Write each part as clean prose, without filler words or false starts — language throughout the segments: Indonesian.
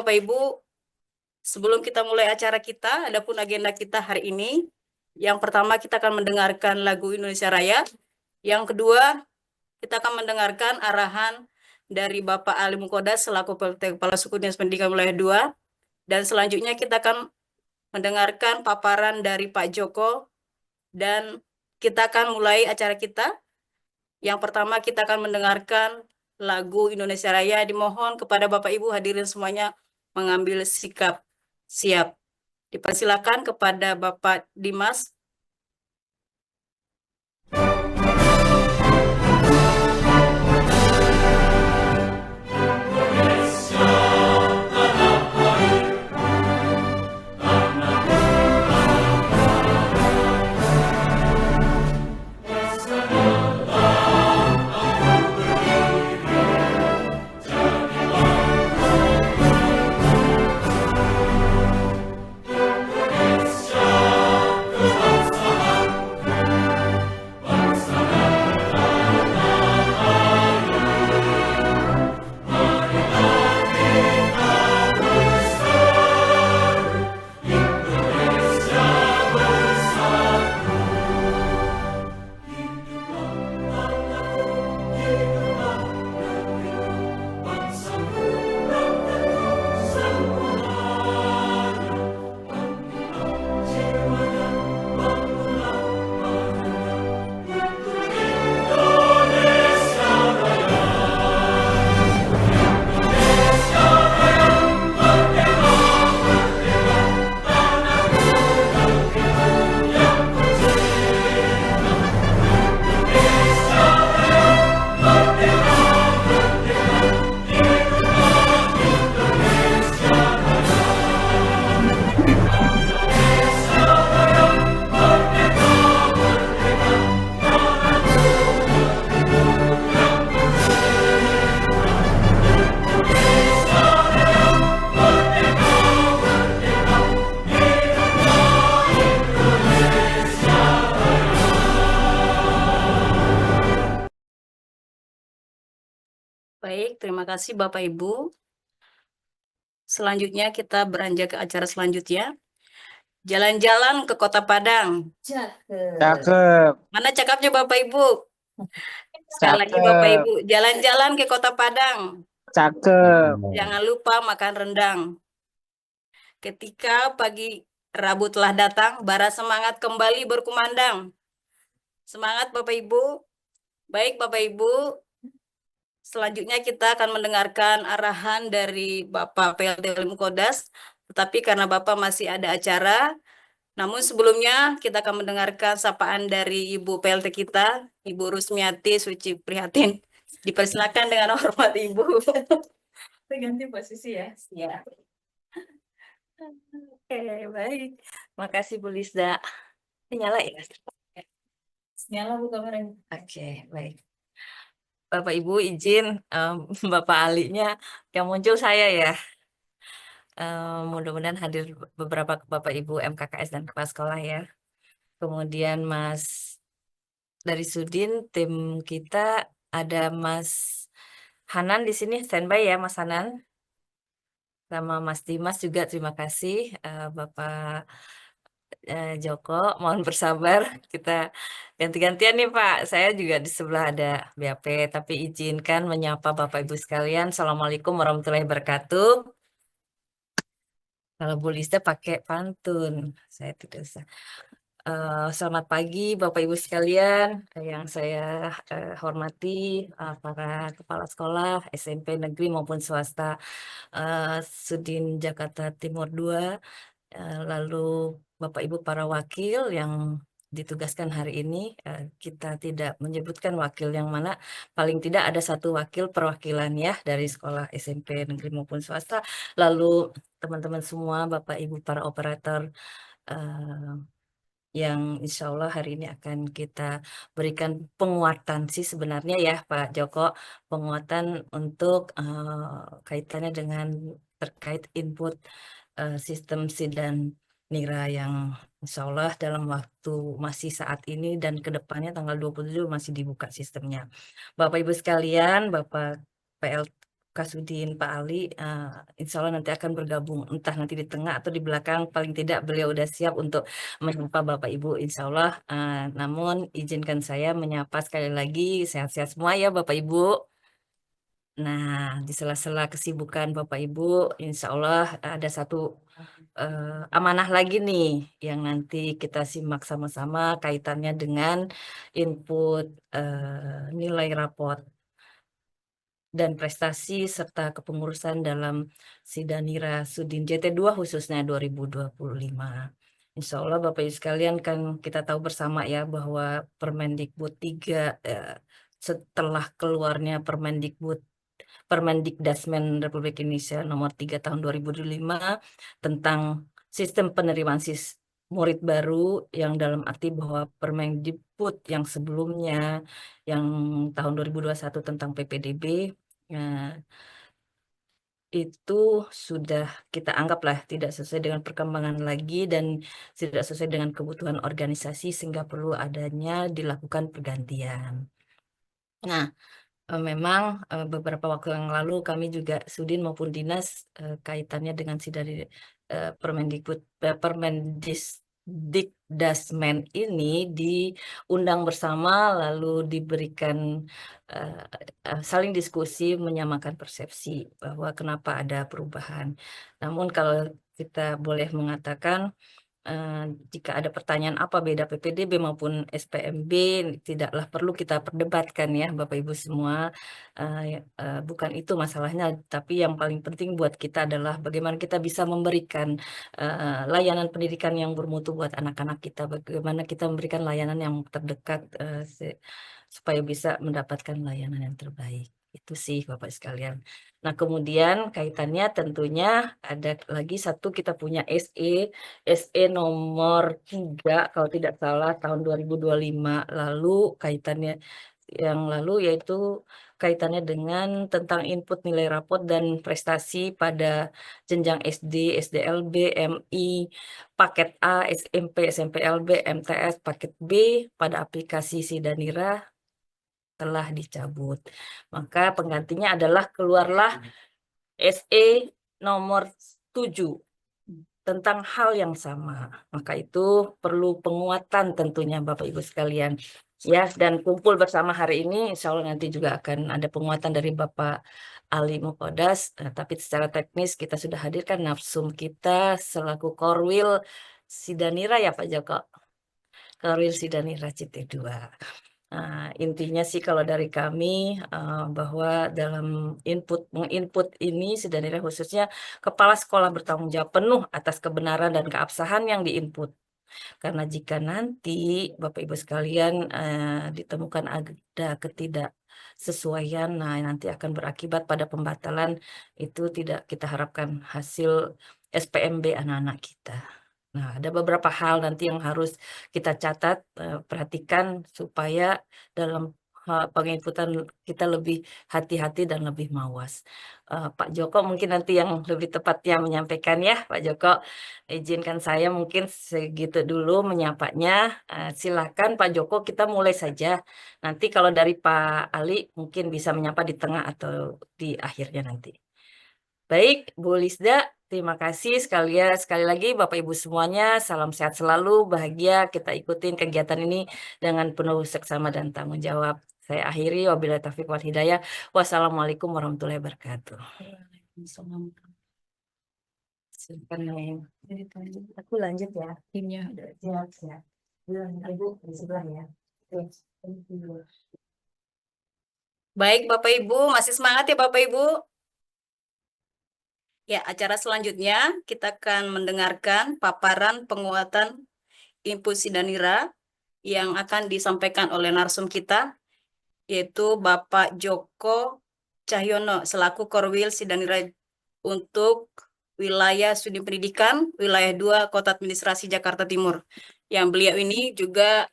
Bapak Ibu, sebelum kita mulai acara kita, adapun agenda kita hari ini, yang pertama kita akan mendengarkan lagu Indonesia Raya. Yang kedua, kita akan mendengarkan arahan dari Bapak Ali Mukodas selaku Kepala Suku Dinas Pendidikan Wilayah 2. Dan selanjutnya kita akan mendengarkan paparan dari Pak Joko dan kita akan mulai acara kita. Yang pertama kita akan mendengarkan lagu Indonesia Raya. Dimohon kepada Bapak Ibu hadirin semuanya mengambil sikap siap. Dipersilakan kepada Bapak Dimas. Baik, terima kasih Bapak Ibu. Selanjutnya kita beranjak ke acara selanjutnya. Jalan-jalan ke Kota Padang. Cakep. Mana cakapnya Bapak Ibu? Sekali lagi Bapak Cakep. Ibu, jalan-jalan ke Kota Padang. Cakep. Jangan lupa makan rendang. Ketika pagi Rabu telah datang, bara semangat kembali berkumandang. Semangat Bapak Ibu. Baik Bapak Ibu, selanjutnya kita akan mendengarkan arahan dari Bapak PLT Mukodas. Tetapi karena Bapak masih ada acara, namun sebelumnya kita akan mendengarkan sapaan dari Ibu PLT kita, Ibu Rusmiati Suci Prihatin. Dipersilakan dengan hormat Ibu. Ganti posisi ya. Ya. Oke, baik. Makasih Bu Lisda. Ini nyala ya? Nyala Bu kameranya. Oke, baik. Bapak Ibu izin Bapak Alinya yang muncul saya ya. Mudah-mudahan hadir beberapa Bapak Ibu MKKS dan kepala sekolah ya. Kemudian Mas dari Sudin, tim kita ada Mas Hanan di sini, standby ya Mas Hanan. Sama Mas Dimas juga terima kasih Bapak Joko, mohon bersabar, kita ganti-gantian nih Pak. Saya juga di sebelah ada BAP, tapi izinkan menyapa Bapak Ibu sekalian. Assalamualaikum warahmatullahi wabarakatuh. Kalau Bu Lista pakai pantun, saya tidak usah. Selamat pagi Bapak Ibu sekalian, yang saya hormati para kepala sekolah SMP negeri maupun swasta Sudin Jakarta Timur 2, lalu Bapak Ibu para wakil yang ditugaskan hari ini. Kita tidak menyebutkan wakil yang mana, paling tidak ada satu wakil perwakilan ya dari sekolah SMP negeri maupun swasta. Lalu teman-teman semua, Bapak Ibu para operator yang insya Allah hari ini akan kita berikan penguatan sih sebenarnya ya Pak Joko, penguatan untuk kaitannya dengan terkait input sistem SID dan NIRA yang insya Allah dalam waktu masih saat ini dan kedepannya tanggal 27 masih dibuka sistemnya. Bapak Ibu sekalian, Bapak Kasudin Pak Ali, insya Allah nanti akan bergabung, entah nanti di tengah atau di belakang, paling tidak beliau udah siap untuk menyapa Bapak Ibu, insya Allah. Namun izinkan saya menyapa sekali lagi, sehat-sehat semua ya Bapak Ibu. Nah, di sela-sela kesibukan Bapak Ibu, insya Allah ada satu amanah lagi nih yang nanti kita simak sama-sama kaitannya dengan input nilai raport dan prestasi serta kepengurusan dalam Sidanira Sudin JT2 khususnya 2025. Insya Allah Bapak Ibu sekalian kan kita tahu bersama ya bahwa Permendikbud 3 setelah keluarnya Permendikdasmen Republik Indonesia nomor 3 tahun 2025 tentang sistem penerimaan murid baru, yang dalam arti bahwa Permendikbud yang sebelumnya yang tahun 2021 tentang PPDB itu sudah kita anggaplah tidak sesuai dengan perkembangan lagi dan tidak sesuai dengan kebutuhan organisasi, sehingga perlu adanya dilakukan pergantian. Nah, memang beberapa waktu yang lalu kami juga Sudin maupun dinas kaitannya dengan dari Permendikdasmen ini diundang bersama, lalu diberikan saling diskusi, menyamakan persepsi bahwa kenapa ada perubahan. Namun kalau kita boleh mengatakan, Eh, jika ada pertanyaan apa beda PPDB maupun SPMB, tidaklah perlu kita perdebatkan ya Bapak Ibu semua. Bukan itu masalahnya, tapi yang paling penting buat kita adalah bagaimana kita bisa memberikan layanan pendidikan yang bermutu buat anak-anak kita, bagaimana kita memberikan layanan yang terdekat supaya bisa mendapatkan layanan yang terbaik. Itu sih Bapak sekalian. Nah, kemudian kaitannya tentunya ada lagi satu, kita punya SE nomor 3 kalau tidak salah tahun 2025 lalu, kaitannya yang lalu yaitu kaitannya dengan tentang input nilai raport dan prestasi pada jenjang SD, SDLB, MI, paket A, SMP, SMPLB, MTS, paket B pada aplikasi Sidanira telah dicabut. Maka penggantinya adalah keluarlah SE nomor 7 tentang hal yang sama. Maka itu perlu penguatan tentunya Bapak Ibu sekalian. Ya, dan kumpul bersama hari ini, insya Allah nanti juga akan ada penguatan dari Bapak Ali Mukodas. Tapi secara teknis kita sudah hadirkan narsum kita selaku Korwil Sidanira ya Pak Joko. Korwil Sidanira CT2. Intinya sih kalau dari kami bahwa dalam menginput ini Sidanira khususnya kepala sekolah bertanggung jawab penuh atas kebenaran dan keabsahan yang diinput. Karena jika nanti Bapak Ibu sekalian ditemukan ada ketidaksesuaian, nah nanti akan berakibat pada pembatalan, itu tidak kita harapkan hasil SPMB anak-anak kita. Nah, ada beberapa hal nanti yang harus kita catat, perhatikan supaya dalam penginputan kita lebih hati-hati dan lebih mawas. Pak Joko mungkin nanti yang lebih tepatnya menyampaikan ya, Pak Joko. Izinkan saya mungkin segitu dulu menyapanya. Silakan Pak Joko, kita mulai saja. Nanti kalau dari Pak Ali mungkin bisa menyapa di tengah atau di akhirnya nanti. Baik, Bu Lisda, terima kasih sekali lagi Bapak Ibu semuanya. Salam sehat selalu, bahagia. Kita ikutin kegiatan ini dengan penuh seksama dan tanggung jawab. Saya akhiri, wabillahi taufiq wal hidayah. Wassalamualaikum warahmatullahi wabarakatuh. Silakan, Neng. Aku lanjut ya. Timnya. Siap, siap. Ibu di sebelah ya. Baik Bapak Ibu, masih semangat ya Bapak Ibu? Ya, acara selanjutnya kita akan mendengarkan paparan penguatan input Sidanira yang akan disampaikan oleh narsum kita, yaitu Bapak Joko Cahyono selaku Korwil Sidanira untuk wilayah studi pendidikan, wilayah 2 Kota Administrasi Jakarta Timur. Yang beliau ini juga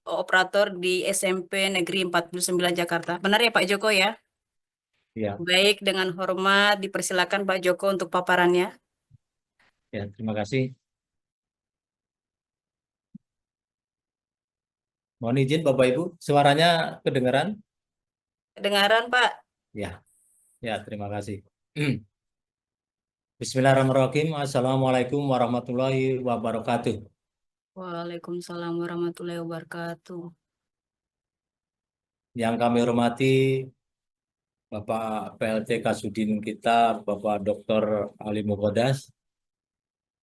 operator di SMP Negeri 49 Jakarta. Benar ya Pak Joko ya? Ya, Baik, dengan hormat dipersilakan Pak Joko untuk paparannya. ya, terima kasih. Mohon izin Bapak Ibu, suaranya kedengaran? Kedengaran Pak? Ya. Ya, terima kasih. Bismillahirrahmanirrahim. Assalamualaikum warahmatullahi wabarakatuh. Waalaikumsalam warahmatullahi wabarakatuh. Yang kami hormati Bapak PLT Kasudin kita, Bapak Dr. Ali Muqaddas.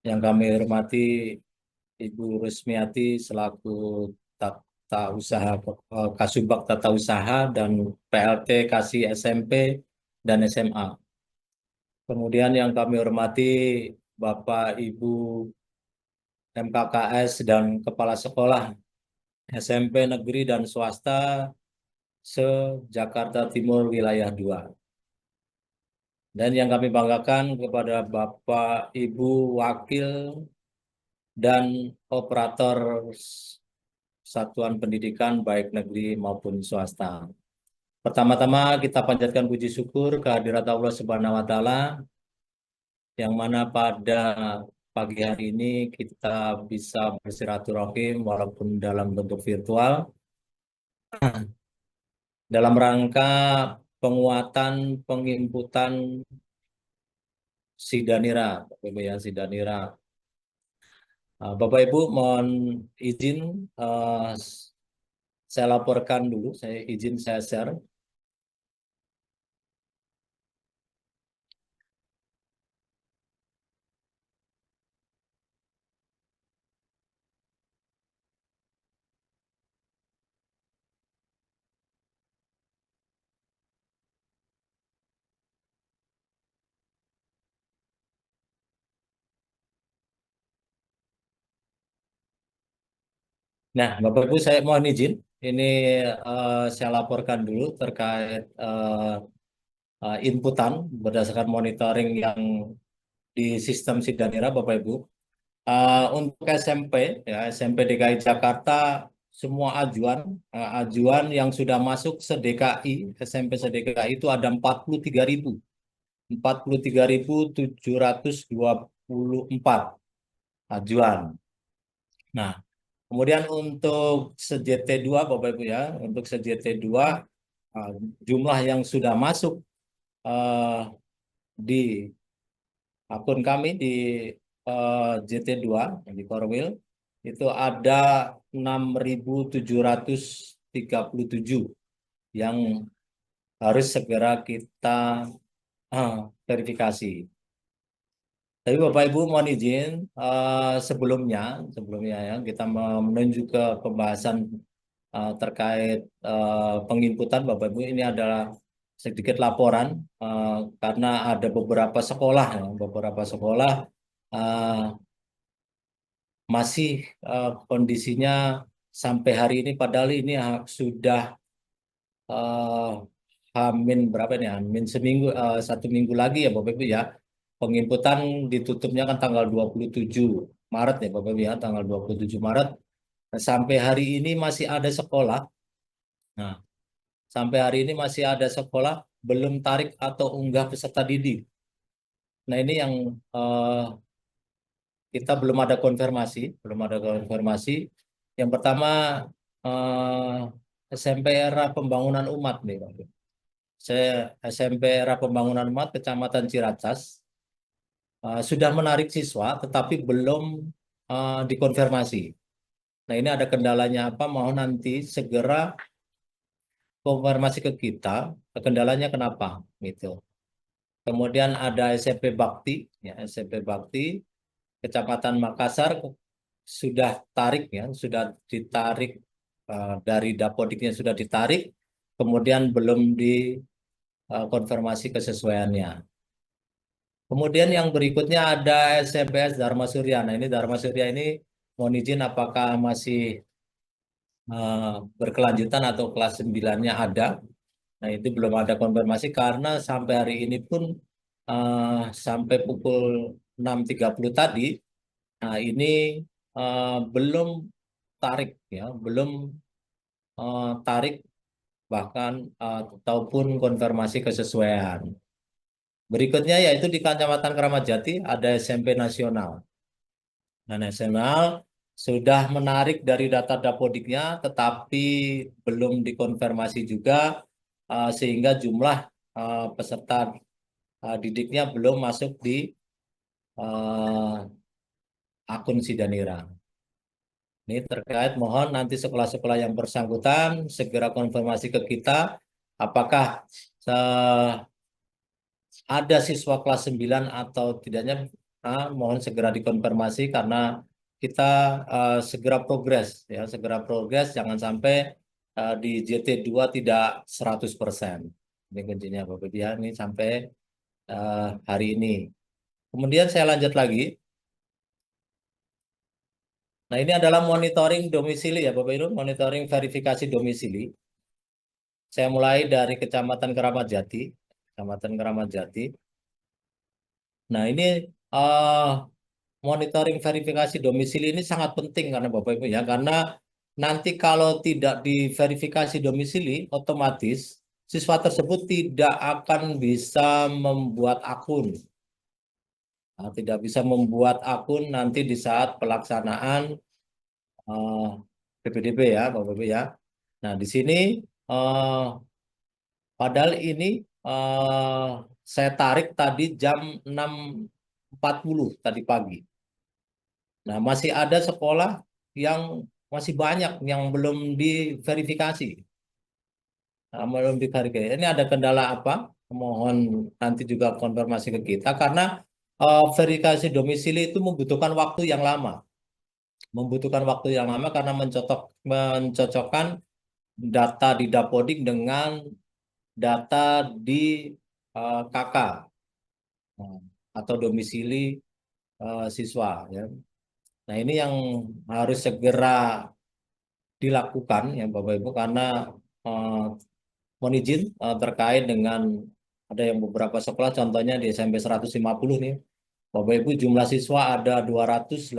Yang kami hormati Ibu Rusmiati selaku Tata Usaha Kasubag Tata Usaha dan PLT Kasih SMP dan SMA. Kemudian yang kami hormati Bapak Ibu MKKS dan Kepala Sekolah SMP negeri dan swasta se-Jakarta Timur Wilayah 2. Dan yang kami banggakan kepada Bapak Ibu Wakil dan Operator Satuan Pendidikan baik negeri maupun swasta. Pertama-tama kita panjatkan puji syukur kehadirat Allah Subhanahu wa Ta'ala yang mana pada pagi hari ini kita bisa bersilaturahim walaupun dalam bentuk virtual dalam rangka penguatan penginputan Sidanira, Bapak Ibu ya, Sidanira. Bapak Ibu mohon izin saya laporkan dulu, saya share. Nah, Bapak Ibu saya mohon izin, ini saya laporkan dulu terkait inputan berdasarkan monitoring yang di sistem Sidanira, Bapak Ibu. Untuk SMP, ya SMP DKI Jakarta, semua ajuan yang sudah masuk se-DKI, SMP se-DKI itu ada 43.724 ajuan. Nah, kemudian untuk se-JT2 Bapak Ibu ya, untuk se-JT2 jumlah yang sudah masuk di akun kami di JT2 di Korwil itu ada 6.737 yang harus segera kita verifikasi. Tapi Bapak Ibu mohon izin sebelumnya ya kita menuju ke pembahasan terkait penginputan Bapak Ibu. Ini adalah sedikit laporan karena ada beberapa sekolah masih kondisinya sampai hari ini padahal ini sudah Hamin berapa nih? Hamin seminggu, 1 minggu lagi ya Bapak Ibu ya. Penginputan ditutupnya kan tanggal 27 Maret ya Bapak Ibu ya, tanggal 27 Maret. Nah, sampai hari ini masih ada sekolah. Nah, sampai hari ini masih ada sekolah belum tarik atau unggah peserta didik. Nah, ini yang kita belum ada konfirmasi. Yang pertama SMP era pembangunan umat nih Bapak Ibu. Saya SMP era pembangunan umat Kecamatan Ciracas sudah menarik siswa tetapi belum dikonfirmasi. Nah, ini ada kendalanya apa? Mohon nanti segera konfirmasi ke kita, kendalanya kenapa gitu. Kemudian ada SMP Bakti, ya SMP Bakti Kecamatan Makassar sudah tarik ya, sudah ditarik dari Dapodiknya sudah ditarik, kemudian belum dikonfirmasi kesesuaiannya. Kemudian yang berikutnya ada SMPS Dharma Surya. Nah, ini Dharma Surya ini mohon izin apakah masih berkelanjutan atau kelas 9-nya ada. Nah, itu belum ada konfirmasi karena sampai hari ini pun sampai pukul 6.30 tadi, nah ini belum tarik ya, belum tarik bahkan ataupun konfirmasi kesesuaian. Berikutnya yaitu di Kecamatan Kramat Jati ada SMP nasional. Nah, nasional sudah menarik dari data Dapodiknya tetapi belum dikonfirmasi juga sehingga jumlah peserta didiknya belum masuk di eh, akun Sidanira. Ini terkait, mohon nanti sekolah-sekolah yang bersangkutan segera konfirmasi ke kita apakah ada siswa kelas 9 atau tidaknya, mohon segera dikonfirmasi karena kita segera progres ya, segera progres, jangan sampai di JT2 tidak 100%. Ini kuncinya Bapak Ibu ya, ini sampai hari ini. Kemudian saya lanjut lagi. Nah, ini adalah monitoring domisili ya Bapak Ibu, monitoring verifikasi domisili. Saya mulai dari Kecamatan Keramat Jati. Kecamatan Keramat Jati. Nah, ini monitoring verifikasi domisili ini sangat penting karena Bapak Ibu ya, karena nanti kalau tidak diverifikasi domisili, otomatis siswa tersebut tidak akan bisa membuat akun. Nah, tidak bisa membuat akun nanti di saat pelaksanaan PPDB ya, Bapak Ibu ya. Nah, di sini eh, padahal ini saya tarik tadi jam 6.40 tadi pagi. Nah, masih ada sekolah yang masih banyak yang belum diverifikasi. Nah, belum diverifikasi. Ini ada kendala apa? Mohon nanti juga konfirmasi ke kita karena verifikasi domisili itu membutuhkan waktu yang lama. Membutuhkan waktu yang lama karena mencocokkan data di Dapodik dengan data di KK atau domisili siswa ya. Nah, ini yang harus segera dilakukan ya Bapak Ibu karena eh, mohon izin terkait dengan ada yang beberapa sekolah contohnya di SMP 150 nih. Bapak Ibu, jumlah siswa ada 286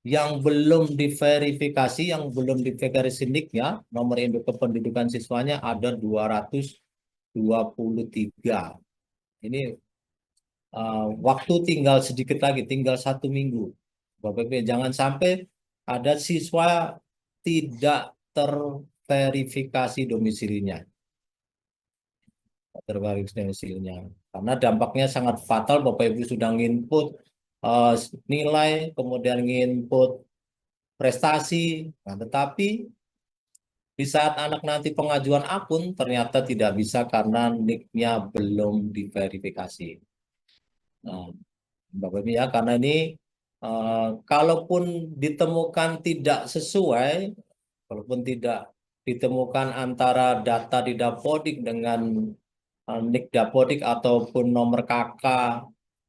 yang belum diverifikasi, yang belum diverifikasi NIK-nya, nomor induk kependudukan siswanya ada 223. Ini waktu tinggal sedikit lagi, tinggal 1 minggu. Bapak Ibu, jangan sampai ada siswa tidak terverifikasi domisilinya. Terverifikasi domisilinya. Karena dampaknya sangat fatal, Bapak Ibu sudah nginput nilai, kemudian nginput prestasi. Nah, tetapi di saat anak nanti pengajuan akun, ternyata tidak bisa karena NIK-nya belum diverifikasi. Nah, Bapak Ibu ya, karena ini kalaupun ditemukan tidak sesuai, walaupun tidak ditemukan antara data di Dapodik dengan NIK Dapodik ataupun nomor KK,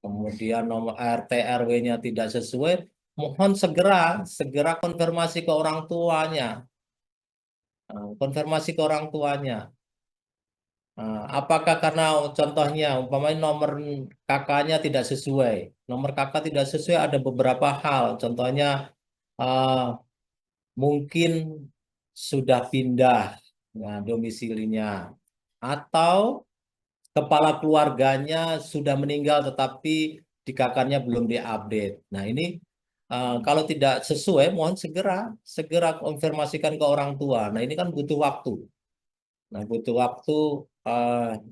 kemudian nomor RT RW-nya tidak sesuai, mohon segera konfirmasi ke orang tuanya. Konfirmasi ke orang tuanya. Apakah karena contohnya umpamanya nomor kakaknya tidak sesuai. Nomor kakak tidak sesuai ada beberapa hal. Contohnya mungkin sudah pindah domisilinya atau kepala keluarganya sudah meninggal tetapi di kakaknya belum diupdate. Nah, ini kalau tidak sesuai mohon segera konfirmasikan ke orang tua. Nah, ini kan butuh waktu. Nah, butuh waktu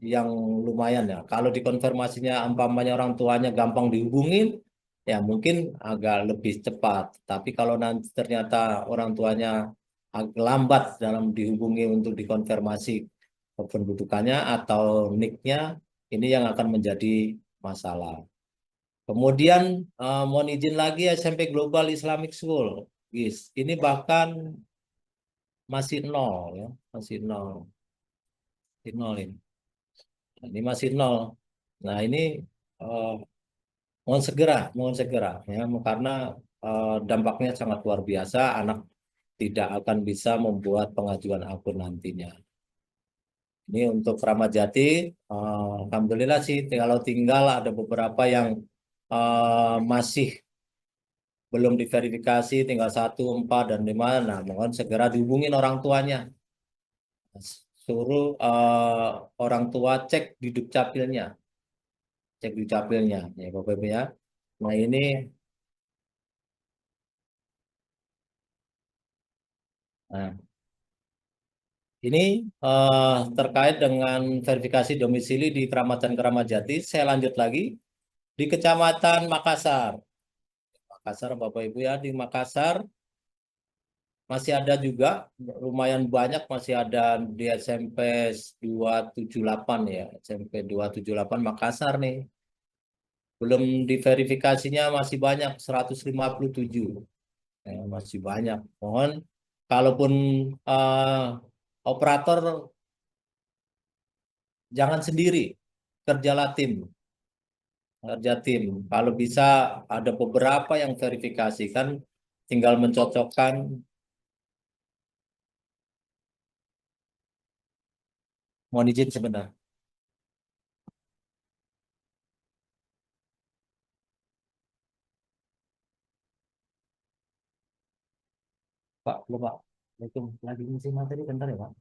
yang lumayan ya. Kalau dikonfirmasinya umpamanya orang tuanya gampang dihubungin, ya mungkin agak lebih cepat. Tapi kalau nanti ternyata orang tuanya agak lambat dalam dihubungi untuk dikonfirmasi kependudukannya atau NIK-nya, ini yang akan menjadi masalah. Kemudian mohon izin lagi SMP Global Islamic School, guys. Ini bahkan masih nol ya, masih nol. Nol ini. Ini masih nol. Nah, ini eh, mohon segera ya, karena dampaknya sangat luar biasa. Anak tidak akan bisa membuat pengajuan akun nantinya. Ini untuk Kramat Jati, alhamdulillah sih. Kalau tinggal ada beberapa yang masih belum diverifikasi, tinggal 1, 4, dan 5. Nah, mohon segera dihubungin orang tuanya. Suruh orang tua cek di Dukcapilnya. Cek di Dukcapilnya, ya Bapak Ibu ya. Nah, ini nah, Ini terkait dengan verifikasi domisili di Kecamatan Keramat Jati. Saya lanjut lagi di Kecamatan Makassar. Makassar, Bapak Ibu ya, di Makassar masih ada juga lumayan banyak, masih ada di SMP 278 ya, SMP 278 Makassar nih. Belum diverifikasinya masih banyak 157. Masih banyak. Mohon kalaupun operator jangan sendiri, kerjalah tim. Kerja tim. Kalau bisa ada beberapa yang verifikasi kan, tinggal mencocokkan. Mohon izin sebentar. Pak, belum Pak. Itu lagi ngisi materi bentar ya Pak.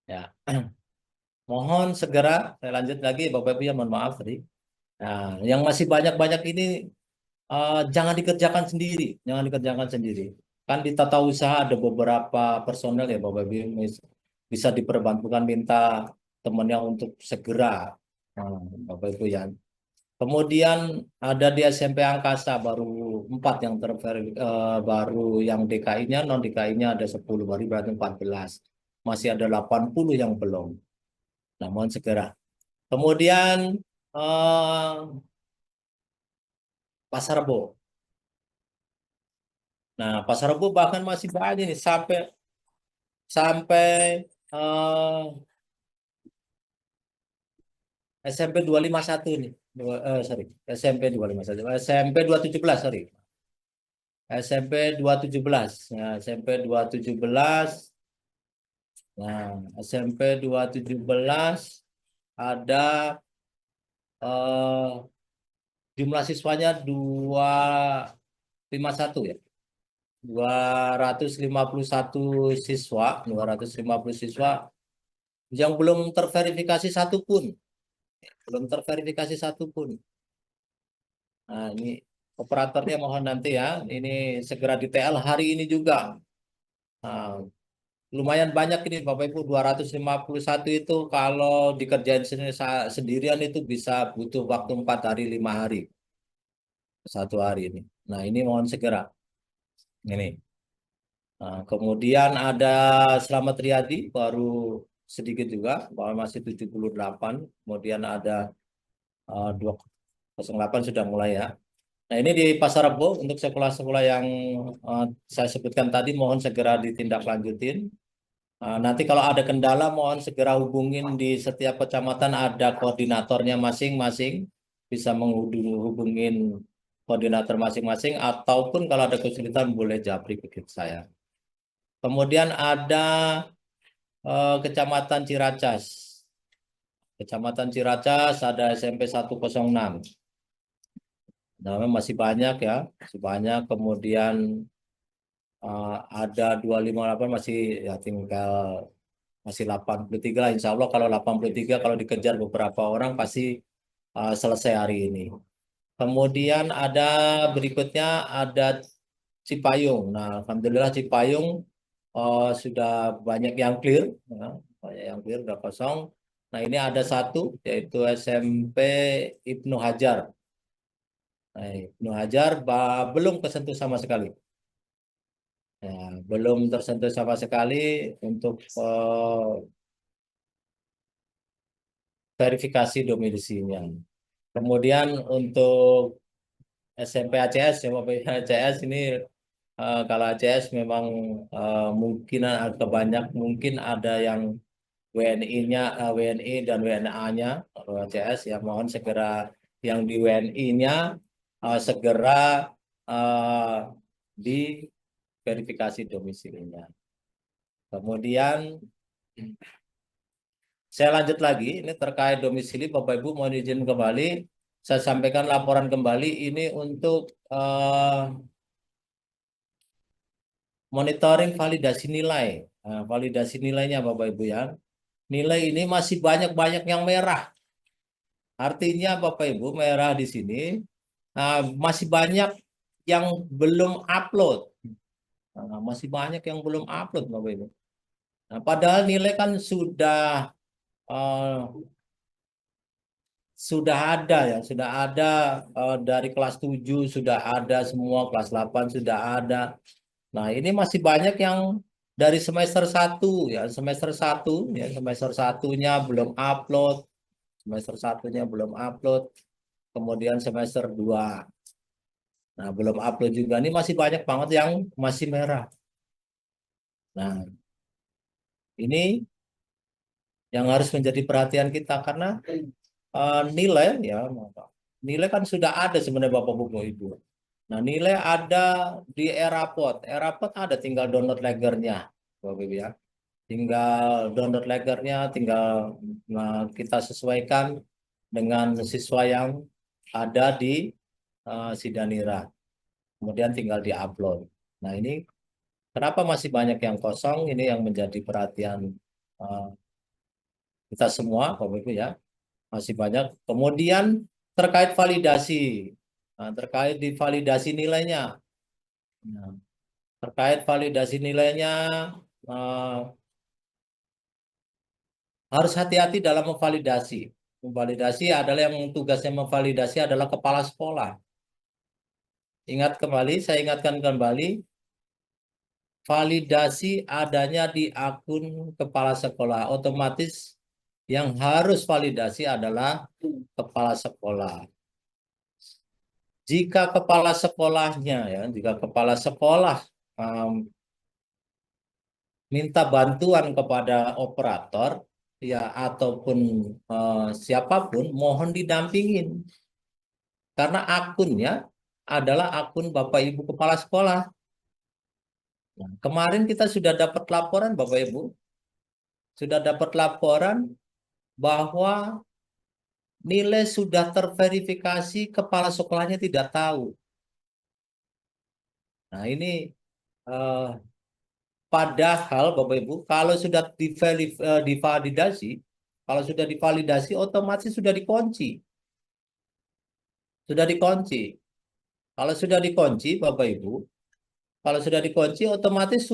Ya. Mohon segera, saya lanjut lagi Bapak Ibu ya, mohon maaf tadi. Nah, yang masih banyak-banyak ini jangan dikerjakan sendiri, jangan dikerjakan sendiri. Kan di tata usaha ada beberapa personel ya Bapak Ibu, bisa diperbantukan minta temannya untuk segera. Nah, Bapak Ibu ya. Kemudian ada di SMP Angkasa baru 4 yang baru yang DKI-nya, non DKI-nya ada 10, baru berarti 14. Masih ada 80 yang belum. Nah, mohon segera. Kemudian Pasar Rebo. Nah, Pasar Rebo bahkan masih banyak nih sampai sampai eh, SMP 251 nih. Sorry, SMP 251. SMP 217, sorry. SMP 217. Nah, SMP 217. Nah, SMP 217 ada eh, jumlah siswanya 251 ya. 251 siswa, 250 siswa yang belum terverifikasi satupun. Belum terverifikasi satupun. Nah, ini operatornya mohon nanti ya, ini segera di TL hari ini juga. Nah, lumayan banyak ini Bapak Ibu, 251 itu kalau dikerjain sendirian itu bisa butuh waktu 4 hari, 5 hari. 1 hari ini. Nah, ini mohon segera. Ini. Nah, kemudian ada Slamet Riyadi, baru sedikit juga, bahwa masih 78. Kemudian ada 208 sudah mulai ya. Nah, ini di Pasar Rebo untuk sekolah-sekolah yang saya sebutkan tadi mohon segera ditindaklanjutin. Nanti kalau ada kendala mohon segera hubungin, di setiap kecamatan ada koordinatornya masing-masing, bisa menghubungin koordinator masing-masing, ataupun kalau ada kesulitan boleh japri ke saya. Kemudian ada Kecamatan Ciracas. Kecamatan Ciracas ada SMP 106. Nah, masih banyak ya, masih banyak. Kemudian ada 258 masih ya, tinggal masih 83 lah. Insya Allah kalau 83 kalau dikejar beberapa orang pasti selesai hari ini. Kemudian ada berikutnya ada Cipayung. Nah, alhamdulillah Cipayung sudah banyak yang clear, ya, banyak yang clear udah kosong. Nah, ini ada satu yaitu SMP Ibnu Hajar. Nah, Ibnu Hajar belum kesentuh sama sekali. Ya, belum tersentuh sama sekali untuk verifikasi domisilinya. Kemudian untuk SMP ACS ya Bapak Ibu, ACS ini kalau ACS memang mungkin agak banyak, mungkin ada yang WNI-nya, WNI dan WNA-nya, kalau ACS ya mohon segera yang di WNI-nya segera diverifikasi domisilinya. Kemudian saya lanjut lagi, ini terkait domisili, Bapak Ibu mohon izin kembali, saya sampaikan laporan kembali ini untuk monitoring validasi nilai. Nah, validasi nilainya Bapak Ibu ya. Nilai ini masih banyak-banyak yang merah. Artinya Bapak Ibu merah di sini masih banyak yang belum upload. Nah, masih banyak yang belum upload, Bapak Ibu. Nah, padahal nilai kan sudah ada ya, sudah ada dari kelas 7 sudah ada semua, kelas 8 sudah ada. Nah, ini masih banyak yang dari semester 1 ya, semester 1 ya, semester satunya belum upload, semester satunya belum upload, kemudian semester 2. Nah, belum upload juga. Ini masih banyak banget yang masih merah. Nah, ini yang harus menjadi perhatian kita karena nilai ya, nilai kan sudah ada sebenarnya Bapak Ibu. Nah, nilai ada di Erapot. Erapot ada, tinggal download legernya, Bapak Ibu ya. Tinggal download legernya, tinggal kita sesuaikan dengan siswa yang ada di Sidanira. Kemudian tinggal diupload. Nah, ini kenapa masih banyak yang kosong? Ini yang menjadi perhatian kita semua, Bapak Ibu ya. Masih banyak. Kemudian terkait validasi. Nah, terkait di validasi nilainya. Nah, terkait validasi nilainya harus hati-hati dalam memvalidasi. Memvalidasi adalah yang tugasnya memvalidasi adalah kepala sekolah. Ingat kembali, saya ingatkan kembali, validasi adanya di akun kepala sekolah. Otomatis yang harus validasi adalah kepala sekolah. Jika kepala sekolahnya ya, jika kepala sekolah minta bantuan kepada operator ya ataupun siapapun, mohon didampingin karena akunnya adalah akun Bapak Ibu kepala sekolah. Nah, kemarin kita sudah dapat laporan Bapak Ibu, sudah dapat laporan bahwa nilai sudah terverifikasi, kepala sekolahnya tidak tahu. Nah, ini padahal Bapak Ibu, kalau sudah divalidasi, kalau sudah divalidasi otomatis sudah dikunci. Sudah dikunci. Kalau sudah dikunci Bapak Ibu, kalau sudah dikunci otomatis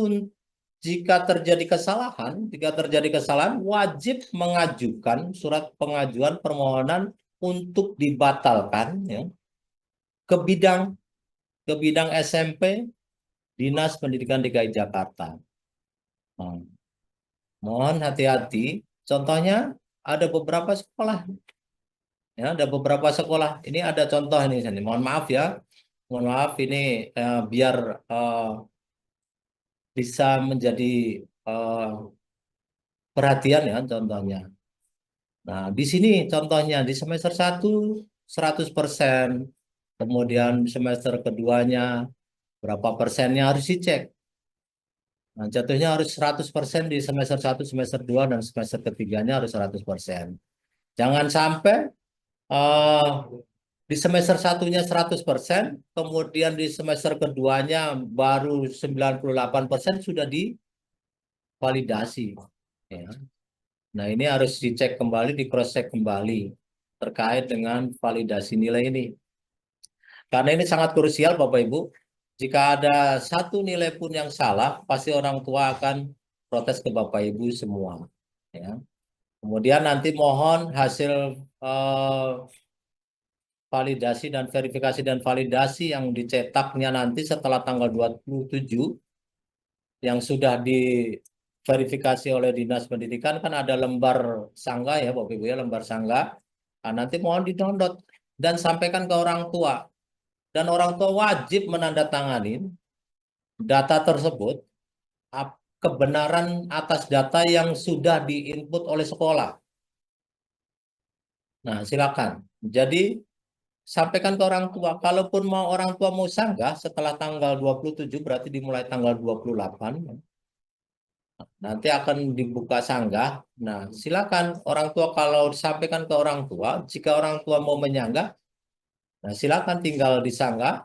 jika terjadi kesalahan wajib mengajukan surat pengajuan permohonan untuk dibatalkan ya, ke bidang SMP Dinas Pendidikan DKI Jakarta. Nah, mohon hati-hati. Contohnya ada beberapa sekolah. Ya, ada beberapa sekolah. Ini ada contoh ini. Mohon maaf ya. Mohon maaf ini biar bisa menjadi perhatian ya contohnya. Nah, di sini contohnya di semester 1 100%. Kemudian semester keduanya berapa persennya harus dicek. Nah, jatuhnya harus 100% di semester 1, semester 2, dan semester ketiganya harus 100%. Jangan sampai di semester satunya 100%, kemudian di semester keduanya baru 98% sudah divalidasi. Ya. Nah, ini harus dicek kembali, di cross check kembali terkait dengan validasi nilai ini. Karena ini sangat krusial Bapak Ibu. Jika ada satu nilai pun yang salah, pasti orang tua akan protes ke Bapak Ibu semua. Ya. Kemudian nanti mohon hasil validasi dan verifikasi dan validasi yang dicetaknya nanti setelah tanggal 27 yang sudah diverifikasi oleh Dinas Pendidikan, kan ada lembar sangga ya Bapak Ibu ya, lembar sangga. Nah, nanti mohon di-download dan sampaikan ke orang tua. Dan orang tua wajib menandatangani data tersebut, kebenaran atas data yang sudah diinput oleh sekolah. Nah, silakan. Jadi sampaikan ke orang tua. Kalaupun orang tua mau sanggah setelah tanggal 27, berarti dimulai tanggal 28. Nanti akan dibuka sanggah. Nah, silakan orang tua kalau disampaikan ke orang tua, jika orang tua mau menyanggah, nah silakan tinggal disanggah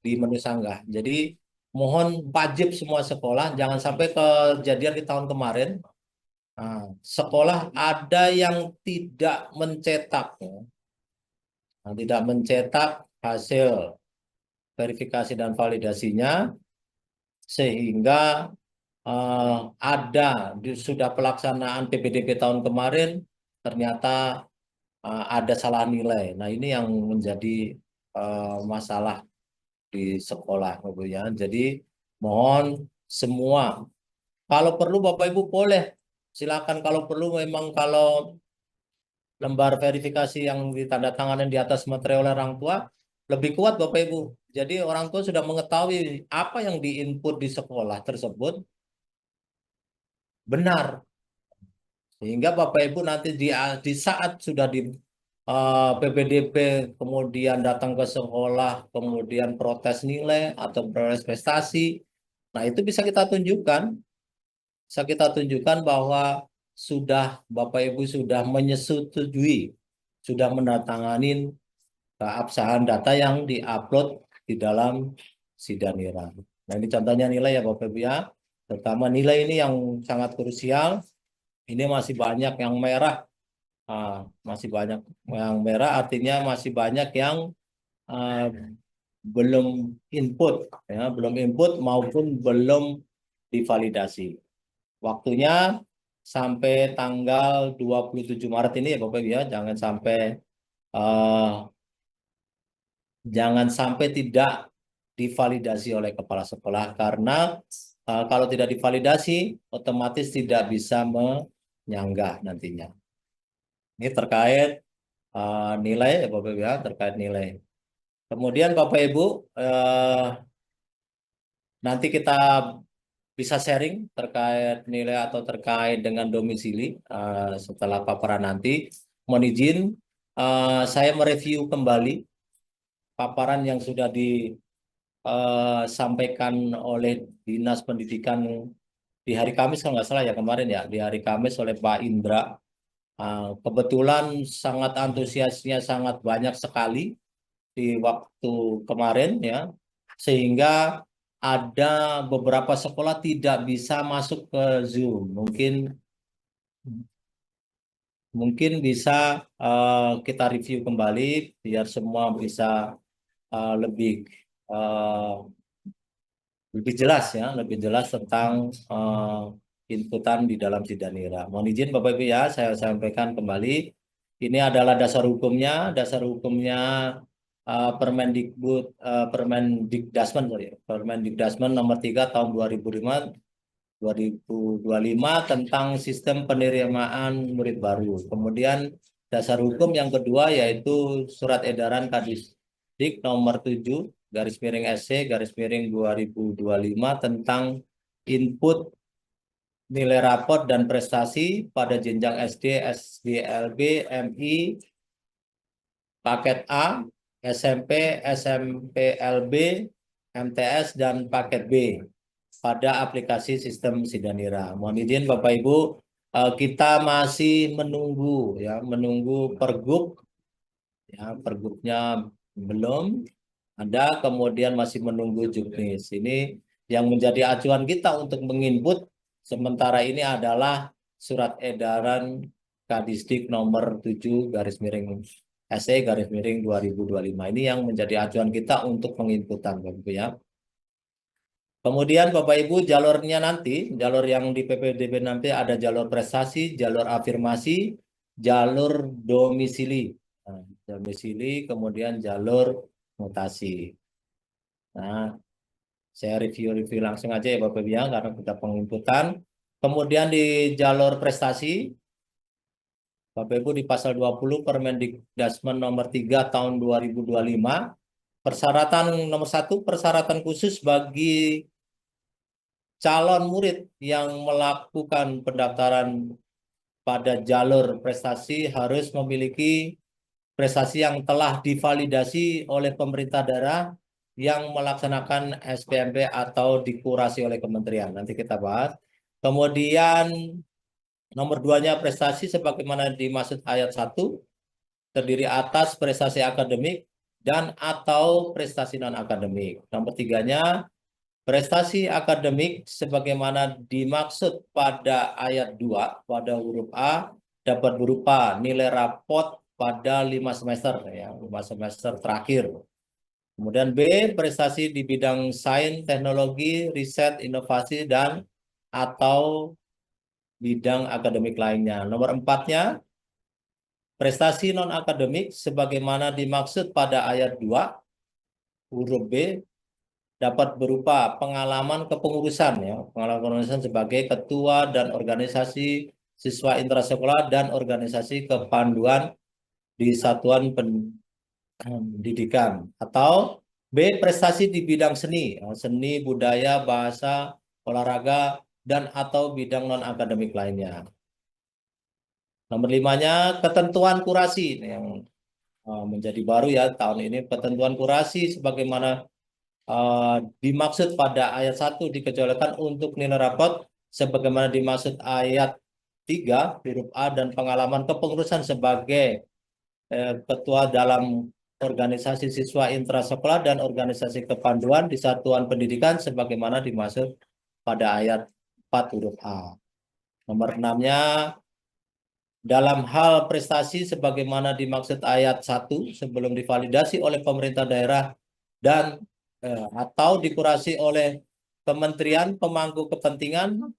di menu sanggah. Jadi mohon wajib semua sekolah, jangan sampai kejadian di tahun kemarin. Nah, sekolah ada yang tidak mencetak, tidak mencetak hasil verifikasi dan validasinya, sehingga sudah pelaksanaan PPDB tahun kemarin ternyata ada salah nilai. Nah, ini yang menjadi masalah di sekolah, Bu ya. Jadi mohon semua, kalau perlu Bapak Ibu boleh silakan, kalau perlu memang kalau lembar verifikasi yang ditandatangani di atas materai oleh orang tua lebih kuat Bapak Ibu. Jadi orang tua sudah mengetahui apa yang diinput di sekolah tersebut benar. Sehingga Bapak Ibu nanti di saat sudah di PPDB kemudian datang ke sekolah, kemudian protes nilai atau protes prestasi, nah itu bisa kita tunjukkan bahwa Bapak Ibu sudah menyetujui, sudah menandatangani keabsahan data yang diupload di dalam Sidanira. Nah, ini contohnya nilai ya Bapak Ibu ya. Terutama nilai ini yang sangat krusial. Ini masih banyak yang merah. Masih banyak yang merah, artinya masih banyak yang belum input, ya, belum input maupun belum divalidasi. Waktunya sampai tanggal 27 Maret ini ya Bapak Ibu ya, jangan sampai tidak divalidasi oleh kepala sekolah, karena kalau tidak divalidasi otomatis tidak bisa menyanggah nantinya. Ini terkait nilai ya Bapak Ibu ya, terkait nilai. Kemudian Bapak Ibu nanti kita bisa sharing terkait nilai atau terkait dengan domisili setelah paparan nanti. Mohon izin saya mereview kembali paparan yang sudah disampaikan oleh Dinas Pendidikan di hari Kamis, kalau nggak salah ya kemarin ya, di hari Kamis oleh Pak Indra. Kebetulan sangat antusiasnya sangat banyak sekali di waktu kemarin ya, sehingga ada beberapa sekolah tidak bisa masuk ke Zoom. Mungkin bisa kita review kembali biar semua bisa lebih jelas ya, lebih jelas tentang inputan di dalam Sidanira. Mohon izin Bapak Ibu ya, saya sampaikan kembali. Ini adalah dasar hukumnya. Dasar hukumnya Permendikdasmen nomor 3 tahun 2025 tentang sistem penerimaan murid baru. Kemudian dasar hukum yang kedua yaitu surat edaran Kadisdik nomor 7/SC/2025 tentang input nilai raport dan prestasi pada jenjang SD, SDLB, MI, paket A, SMP, SMPLB, MTS, dan paket B pada aplikasi sistem Sidanira. Mohon izin Bapak Ibu, kita masih menunggu pergub, ya, pergubnya belum ada, kemudian masih menunggu juknis. Ini yang menjadi acuan kita untuk menginput sementara ini adalah surat edaran Kadisdik nomor 7/SC/2025. Ini yang menjadi acuan kita untuk penginputan Bapak Ibu ya. Kemudian Bapak Ibu jalurnya nanti, jalur yang di PPDB nanti ada jalur prestasi, jalur afirmasi, jalur domisili. Nah, domisili, kemudian jalur mutasi. Nah, saya review langsung aja ya Bapak Ibu ya, karena kita penginputan. Kemudian di jalur prestasi, Bapak Ibu di pasal 20 Permendikdasmen nomor 3 tahun 2025, persyaratan nomor 1, persyaratan khusus bagi calon murid yang melakukan pendaftaran pada jalur prestasi harus memiliki prestasi yang telah divalidasi oleh pemerintah daerah yang melaksanakan SPMP atau dikurasi oleh kementerian. Nanti kita bahas. Kemudian nomor 2-nya prestasi sebagaimana dimaksud ayat 1 terdiri atas prestasi akademik dan atau prestasi non-akademik. Nomor 3-nya prestasi akademik sebagaimana dimaksud pada ayat 2 pada huruf A dapat berupa nilai raport pada 5 semester ya, 5 semester terakhir. Kemudian B, prestasi di bidang sains, teknologi, riset, inovasi, dan atau bidang akademik lainnya. Nomor 4-nya, prestasi non-akademik sebagaimana dimaksud pada ayat 2, huruf B, dapat berupa pengalaman kepengurusan, ya, pengalaman kepengurusan sebagai ketua dan organisasi siswa intrasekolah dan organisasi kepanduan di satuan pendidikan. Atau B, prestasi di bidang seni, seni, budaya, bahasa, olahraga, dan atau bidang non-akademik lainnya. Nomor 5-nya, ketentuan kurasi. Ini yang menjadi baru ya tahun ini, ketentuan kurasi sebagaimana dimaksud pada ayat 1 dikecualikan untuk nilai rapot sebagaimana dimaksud ayat 3 huruf A dan pengalaman kepengurusan sebagai ketua dalam organisasi siswa intrasekolah dan organisasi kepanduan di satuan pendidikan sebagaimana dimaksud pada ayat 4 huruf A. Nomor 6-nya, dalam hal prestasi sebagaimana dimaksud ayat 1 sebelum divalidasi oleh pemerintah daerah dan atau dikurasi oleh kementerian pemangku kepentingan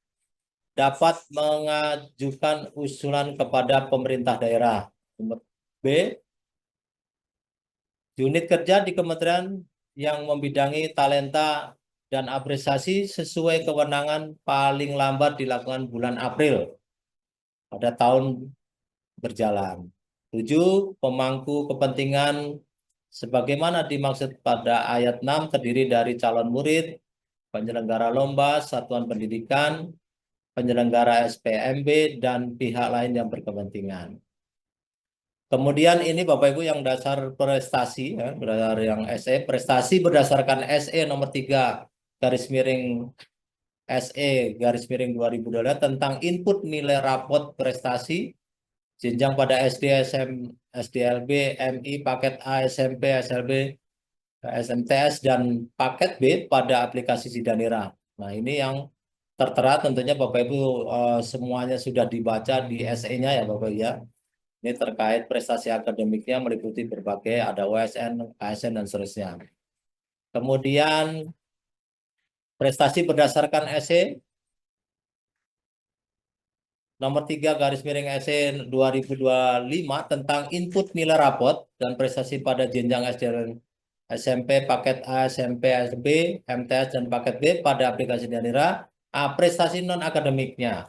dapat mengajukan usulan kepada pemerintah daerah. Nomor B, unit kerja di kementerian yang membidangi talenta dan apresiasi sesuai kewenangan paling lambat dilakukan bulan April pada tahun berjalan. 7, pemangku kepentingan sebagaimana dimaksud pada ayat 6 terdiri dari calon murid, penyelenggara lomba, satuan pendidikan, penyelenggara SPMB, dan pihak lain yang berkepentingan. Kemudian ini Bapak Ibu yang dasar prestasi, ya, berdasar yang SE, prestasi berdasarkan SE nomor 3 garis miring SE garis miring 2022 tentang input nilai rapot prestasi jenjang pada SD, SM, SDLB, MI, paket A, SMP, SLB, SMTS, dan paket B pada aplikasi Sidanira. Nah, ini yang tertera tentunya Bapak Ibu semuanya sudah dibaca di SE-nya ya Bapak Ibu ya. Ini terkait prestasi akademiknya meliputi berbagai, ada OSN, KSN, dan seterusnya. Kemudian prestasi berdasarkan SE nomor 3 garis miring SE 2025 tentang input nilai rapot dan prestasi pada jenjang SD dan SMP, paket A, SMP, SB, MTS, dan paket B pada aplikasi Sidanira. Prestasi non-akademiknya.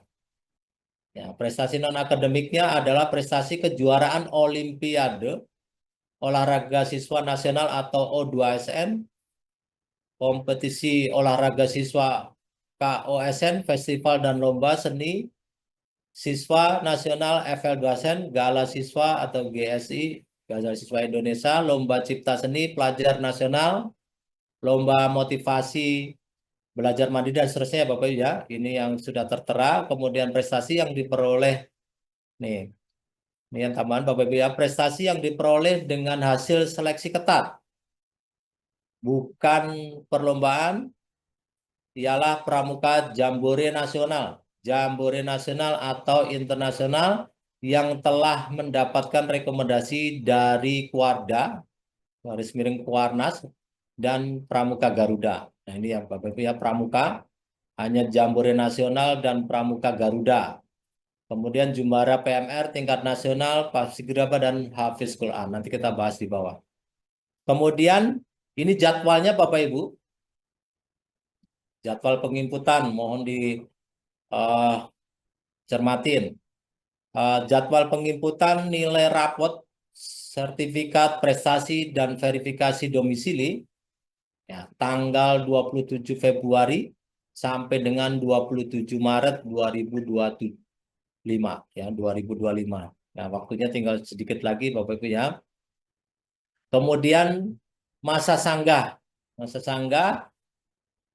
Ya, prestasi non-akademiknya adalah prestasi kejuaraan Olimpiade, olahraga siswa nasional atau O2SN, kompetisi olahraga siswa KOSN, festival dan lomba seni siswa nasional FL2SN, Gala Siswa atau GSI, Gala Siswa Indonesia, lomba cipta seni pelajar nasional, lomba motivasi belajar mandiri dan seterusnya Bapak Ibu ya. Ini yang sudah tertera. Kemudian prestasi yang diperoleh nih. Ini yang tambahan Bapak Ibu ya, prestasi yang diperoleh dengan hasil seleksi ketat. Bukan perlombaan, ialah pramuka jambore nasional atau internasional yang telah mendapatkan rekomendasi dari Kuarda, garis miring Kuarnas, dan Pramuka Garuda. Nah ini yang Bapak Ibu ya, pramuka, hanya jambore nasional dan Pramuka Garuda. Kemudian Jumbara PMR tingkat nasional, Paskibraka, dan Hafiz Quran. Nanti kita bahas di bawah. Kemudian ini jadwalnya Bapak Ibu. Jadwal penginputan mohon dicermatin. Jadwal penginputan nilai rapot, sertifikat prestasi, dan verifikasi domisili ya, tanggal 27 Februari sampai dengan 27 Maret 2025 ya, 2025. Nah, waktunya tinggal sedikit lagi Bapak Ibu ya. Kemudian masa sanggah. Masa sanggah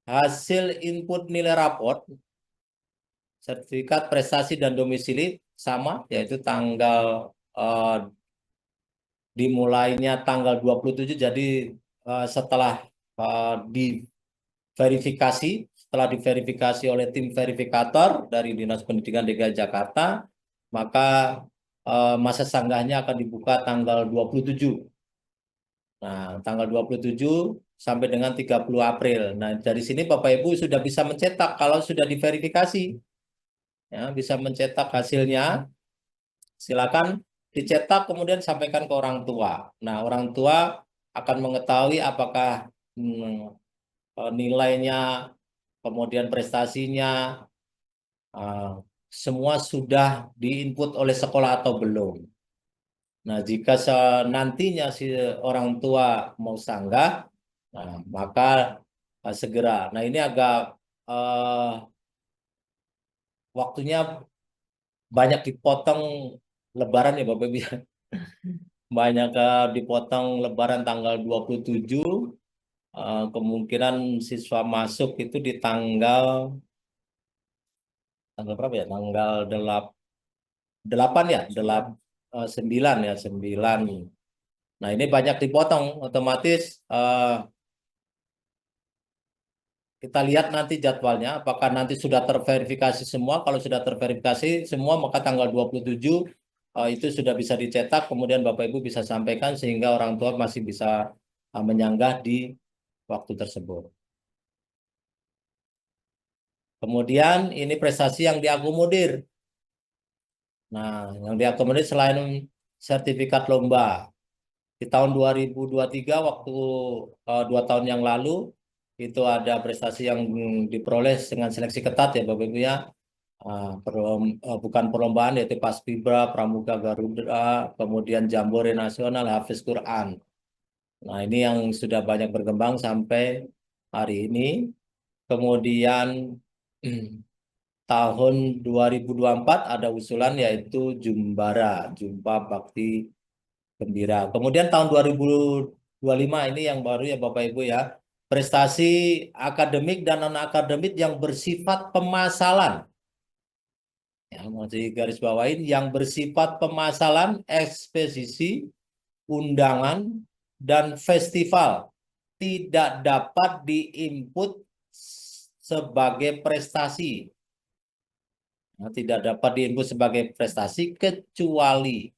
hasil input nilai raport, sertifikat prestasi dan domisili sama, yaitu tanggal dimulainya tanggal 27, jadi setelah diverifikasi oleh tim verifikator dari Dinas Pendidikan DKI Jakarta, maka masa sanggahnya akan dibuka tanggal 27 Nah, tanggal 27 sampai dengan 30 April. Nah, dari sini Bapak Ibu sudah bisa mencetak kalau sudah diverifikasi. Ya, bisa mencetak hasilnya. Silakan dicetak kemudian sampaikan ke orang tua. Nah, orang tua akan mengetahui apakah nilainya, kemudian prestasinya, eh, semua sudah diinput oleh sekolah atau belum. Nah, jika nantinya si orang tua mau sanggah, nah, maka segera. Nah, ini agak eh, waktunya banyak dipotong Lebaran ya Bapak Ibu ya. Banyak dipotong Lebaran tanggal 27. Kemungkinan siswa masuk itu di tanggal berapa ya? Tanggal 8 ya, 9 ya, 9. Nah, ini banyak dipotong otomatis kita lihat nanti jadwalnya apakah nanti sudah terverifikasi semua. Kalau sudah terverifikasi semua maka tanggal 27 itu sudah bisa dicetak kemudian Bapak Ibu bisa sampaikan sehingga orang tua masih bisa menyanggah di waktu tersebut. Kemudian ini prestasi yang diakomodir. Nah, yang diakomodir selain sertifikat lomba. Di tahun 2023 waktu 2 tahun yang lalu itu ada prestasi yang diperoleh dengan seleksi ketat ya Bapak Ibu ya. Bukan perlombaan yaitu Paskibra, Pramuka Garuda, kemudian Jambore Nasional, Hafiz Quran. Nah, ini yang sudah banyak berkembang sampai hari ini. Kemudian tahun 2024 ada usulan yaitu Jumbara, Jumpa Bakti Gembira. Kemudian tahun 2025 ini yang baru ya Bapak Ibu ya, prestasi akademik dan non-akademik yang bersifat pemasalan. Ya, masih garis bawain yang bersifat pemasalan, ekspedisi, undangan, dan festival tidak dapat diinput sebagai prestasi. Nah, tidak dapat diinput sebagai prestasi kecuali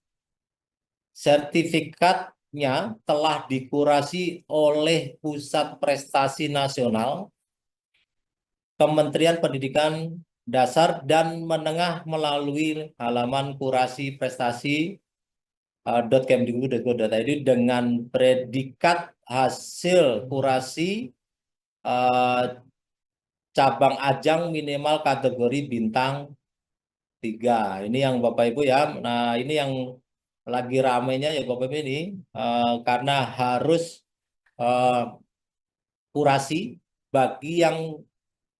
sertifikatnya telah dikurasi oleh Pusat Prestasi Nasional, Kementerian Pendidikan Dasar dan Menengah melalui halaman kurasi prestasi .kemdikbud.go.id dengan predikat hasil kurasi cabang ajang minimal kategori bintang 3. Ini yang Bapak Ibu ya. Nah, ini yang lagi ramenya ya Bapak Ibu ini karena harus kurasi bagi yang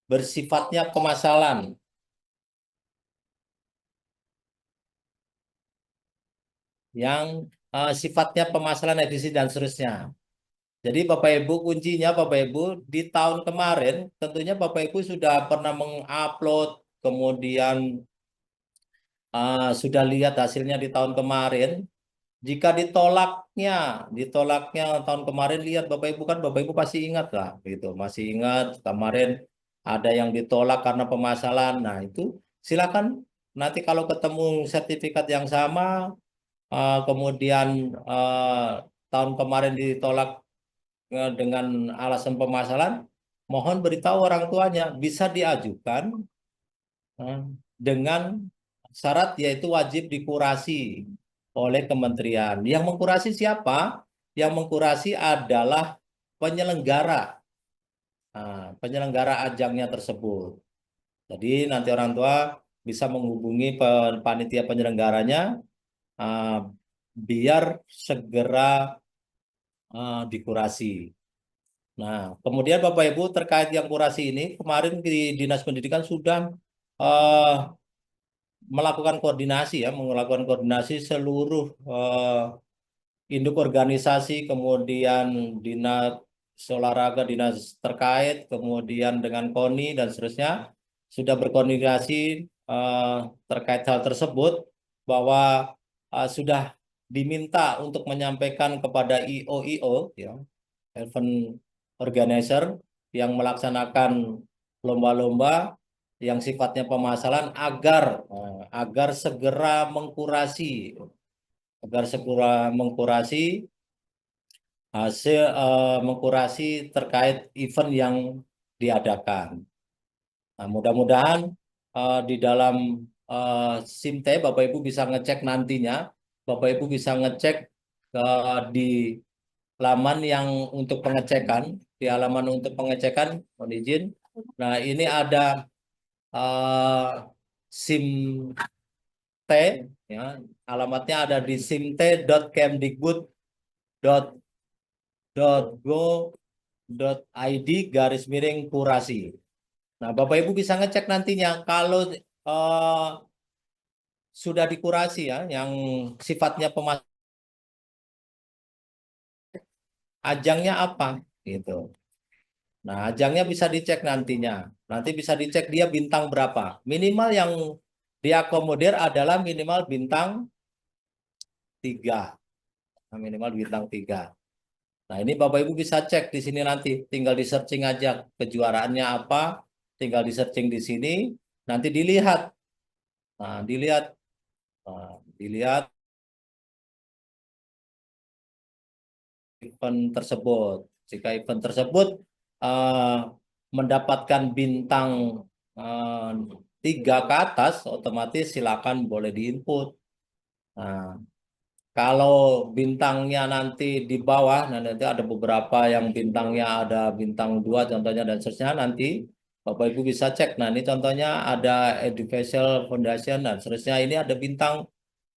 bersifatnya pemasalan. Yang sifatnya pemasalan edisi dan seterusnya. Jadi Bapak Ibu kuncinya Bapak Ibu di tahun kemarin tentunya Bapak Ibu sudah pernah mengupload kemudian sudah lihat hasilnya di tahun kemarin. Jika ditolaknya tahun kemarin lihat Bapak Ibu kan Bapak Ibu pasti ingat lah gitu. Masih ingat kemarin ada yang ditolak karena pemasalan. Nah, itu silakan nanti kalau ketemu sertifikat yang sama kemudian tahun kemarin ditolak dengan alasan pemasalan, mohon beritahu orang tuanya bisa diajukan dengan syarat yaitu wajib dikurasi oleh kementerian. Yang mengkurasi siapa? Yang mengkurasi adalah penyelenggara, penyelenggara ajangnya tersebut. Jadi nanti orang tua bisa menghubungi panitia penyelenggaranya biar segera dikurasi. Nah, kemudian Bapak Ibu terkait yang kurasi ini, kemarin di Dinas Pendidikan sudah melakukan koordinasi seluruh induk organisasi, kemudian dinas olahraga, dinas terkait, kemudian dengan KONI dan seterusnya sudah berkoordinasi terkait hal tersebut bahwa sudah diminta untuk menyampaikan kepada IO ya, event organizer yang melaksanakan lomba-lomba yang sifatnya pemasalan agar segera mengkurasi hasil mengkurasi terkait event yang diadakan. Nah, mudah-mudahan di dalam SIMT Bapak Ibu bisa ngecek nantinya, Bapak Ibu bisa ngecek di laman yang untuk pengecekan, di halaman untuk pengecekan, mohon izin. Nah, ini ada SIMT, ya, alamatnya ada di simt.kemdikbud.go.id/kurasi. Nah, Bapak Ibu bisa ngecek nantinya kalau sudah dikurasi ya, yang sifatnya ajangnya apa gitu. Nah, ajangnya bisa dicek nantinya. Nanti bisa dicek dia bintang berapa. Minimal yang diakomodir adalah minimal bintang 3. Nah, minimal bintang 3. Nah, ini Bapak Ibu bisa cek di sini nanti. Tinggal di searching aja kejuaraannya apa. Tinggal di searching di sini. Nanti dilihat. Nah, dilihat. Nah, dilihat event tersebut. Jika event tersebut eh, mendapatkan bintang 3 ke atas, otomatis silakan boleh diinput. Nah, kalau bintangnya nanti di bawah, nah nanti ada beberapa yang bintangnya ada bintang 2 contohnya dan seterusnya, nanti Bapak Ibu bisa cek. Nah, ini contohnya ada Educational Foundation dan seterusnya, ini ada bintang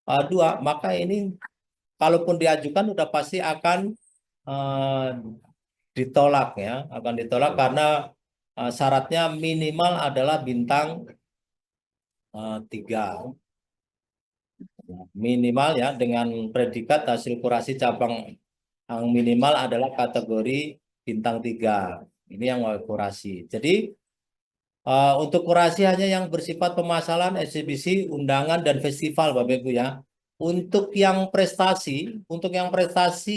2, maka ini kalaupun diajukan udah pasti akan eh, ditolak ya, akan ditolak karena syaratnya minimal adalah bintang 3. Minimal ya, dengan predikat hasil kurasi cabang yang minimal adalah kategori bintang 3. Ini yang mau kurasi. Jadi untuk kurasi hanya yang bersifat pemasalan, eksibisi, undangan, dan festival Bapak Ibu ya. Untuk yang prestasi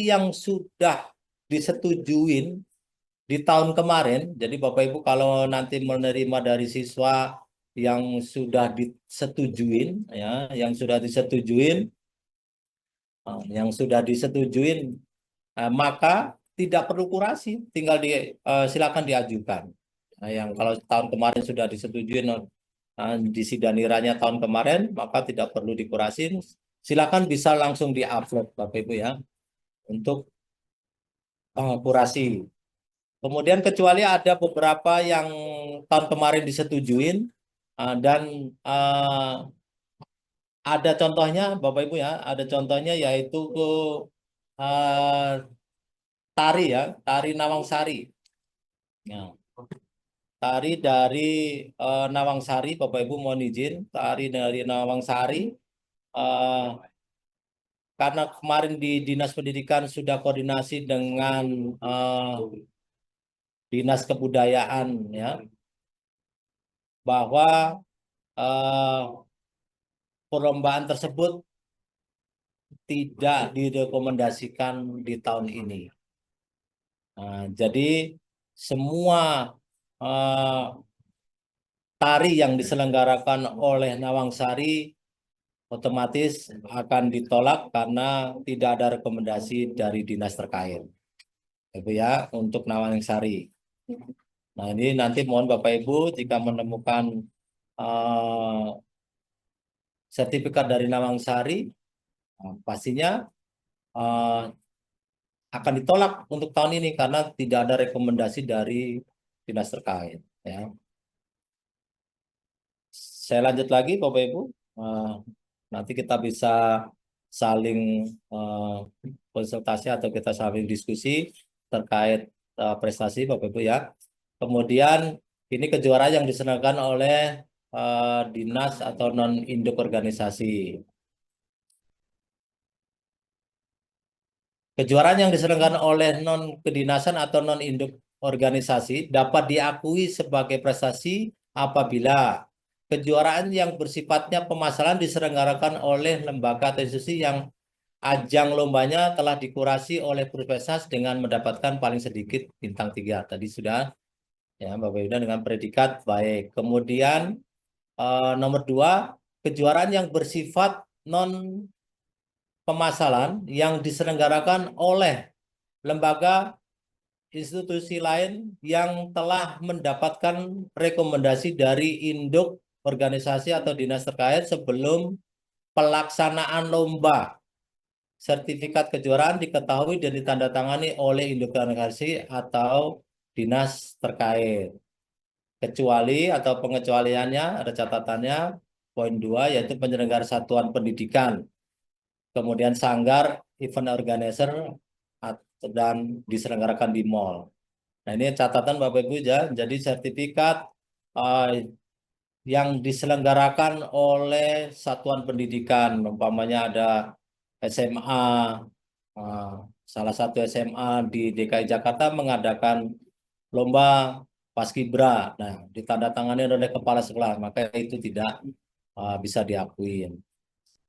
yang sudah disetujuin di tahun kemarin, jadi Bapak Ibu kalau nanti menerima dari siswa yang sudah disetujuin, ya, maka tidak perlu kurasi, tinggal silakan diajukan. Nah, yang kalau tahun kemarin sudah disetujuin di sidaniranya tahun kemarin, maka tidak perlu dikurasin. Silakan bisa langsung diupload Bapak Ibu ya untuk kurasi. Kemudian kecuali ada beberapa yang tahun kemarin disetujuin dan ada contohnya Bapak Ibu ya, ada contohnya yaitu uh, tari ya, tari Nawangsari. Ya. Tari dari Nawangsari, Bapak Ibu mohon izin, tari dari Nawangsari karena kemarin di Dinas Pendidikan sudah koordinasi dengan Dinas Kebudayaan ya, bahwa perlombaan tersebut tidak direkomendasikan di tahun ini. Nah, jadi semua tari yang diselenggarakan oleh Nawangsari otomatis akan ditolak karena tidak ada rekomendasi dari dinas terkait. Itu ya untuk Nawangsari. Nah, ini nanti mohon Bapak Ibu jika menemukan sertifikat dari Nawangsari, pastinya akan ditolak untuk tahun ini karena tidak ada rekomendasi dari dinas terkait. Ya. Saya lanjut lagi, Bapak Ibu. Nanti kita bisa saling konsultasi atau kita saling diskusi terkait prestasi, Bapak Ibu ya. Kemudian ini kejuaraan yang diselenggarakan oleh dinas atau non-induk organisasi. Kejuaraan yang diselenggarakan oleh non-kedinasan atau non-induk organisasi dapat diakui sebagai prestasi apabila kejuaraan yang bersifatnya pemasaran diselenggarakan oleh lembaga atau institusi yang ajang lombanya telah dikurasi oleh Puskesmas dengan mendapatkan paling sedikit bintang 3. Tadi sudah ya Bapak Ibu dengan predikat baik. Kemudian nomor 2, kejuaraan yang bersifat non pemasaran yang diselenggarakan oleh lembaga institusi lain yang telah mendapatkan rekomendasi dari induk organisasi atau dinas terkait sebelum pelaksanaan lomba. Sertifikat kejuaraan diketahui dan ditandatangani oleh induk organisasi atau dinas terkait. Kecuali atau pengecualiannya ada catatannya poin 2 yaitu penyelenggara satuan pendidikan, kemudian sanggar, event organizer, dan diselenggarakan di mall. Nah, ini catatan Bapak Ibu ya. Jadi sertifikat yang diselenggarakan oleh satuan pendidikan, umpamanya ada SMA, salah satu SMA di DKI Jakarta mengadakan lomba Paskibra. Nah, ditandatangani oleh kepala sekolah, maka itu tidak bisa diakui.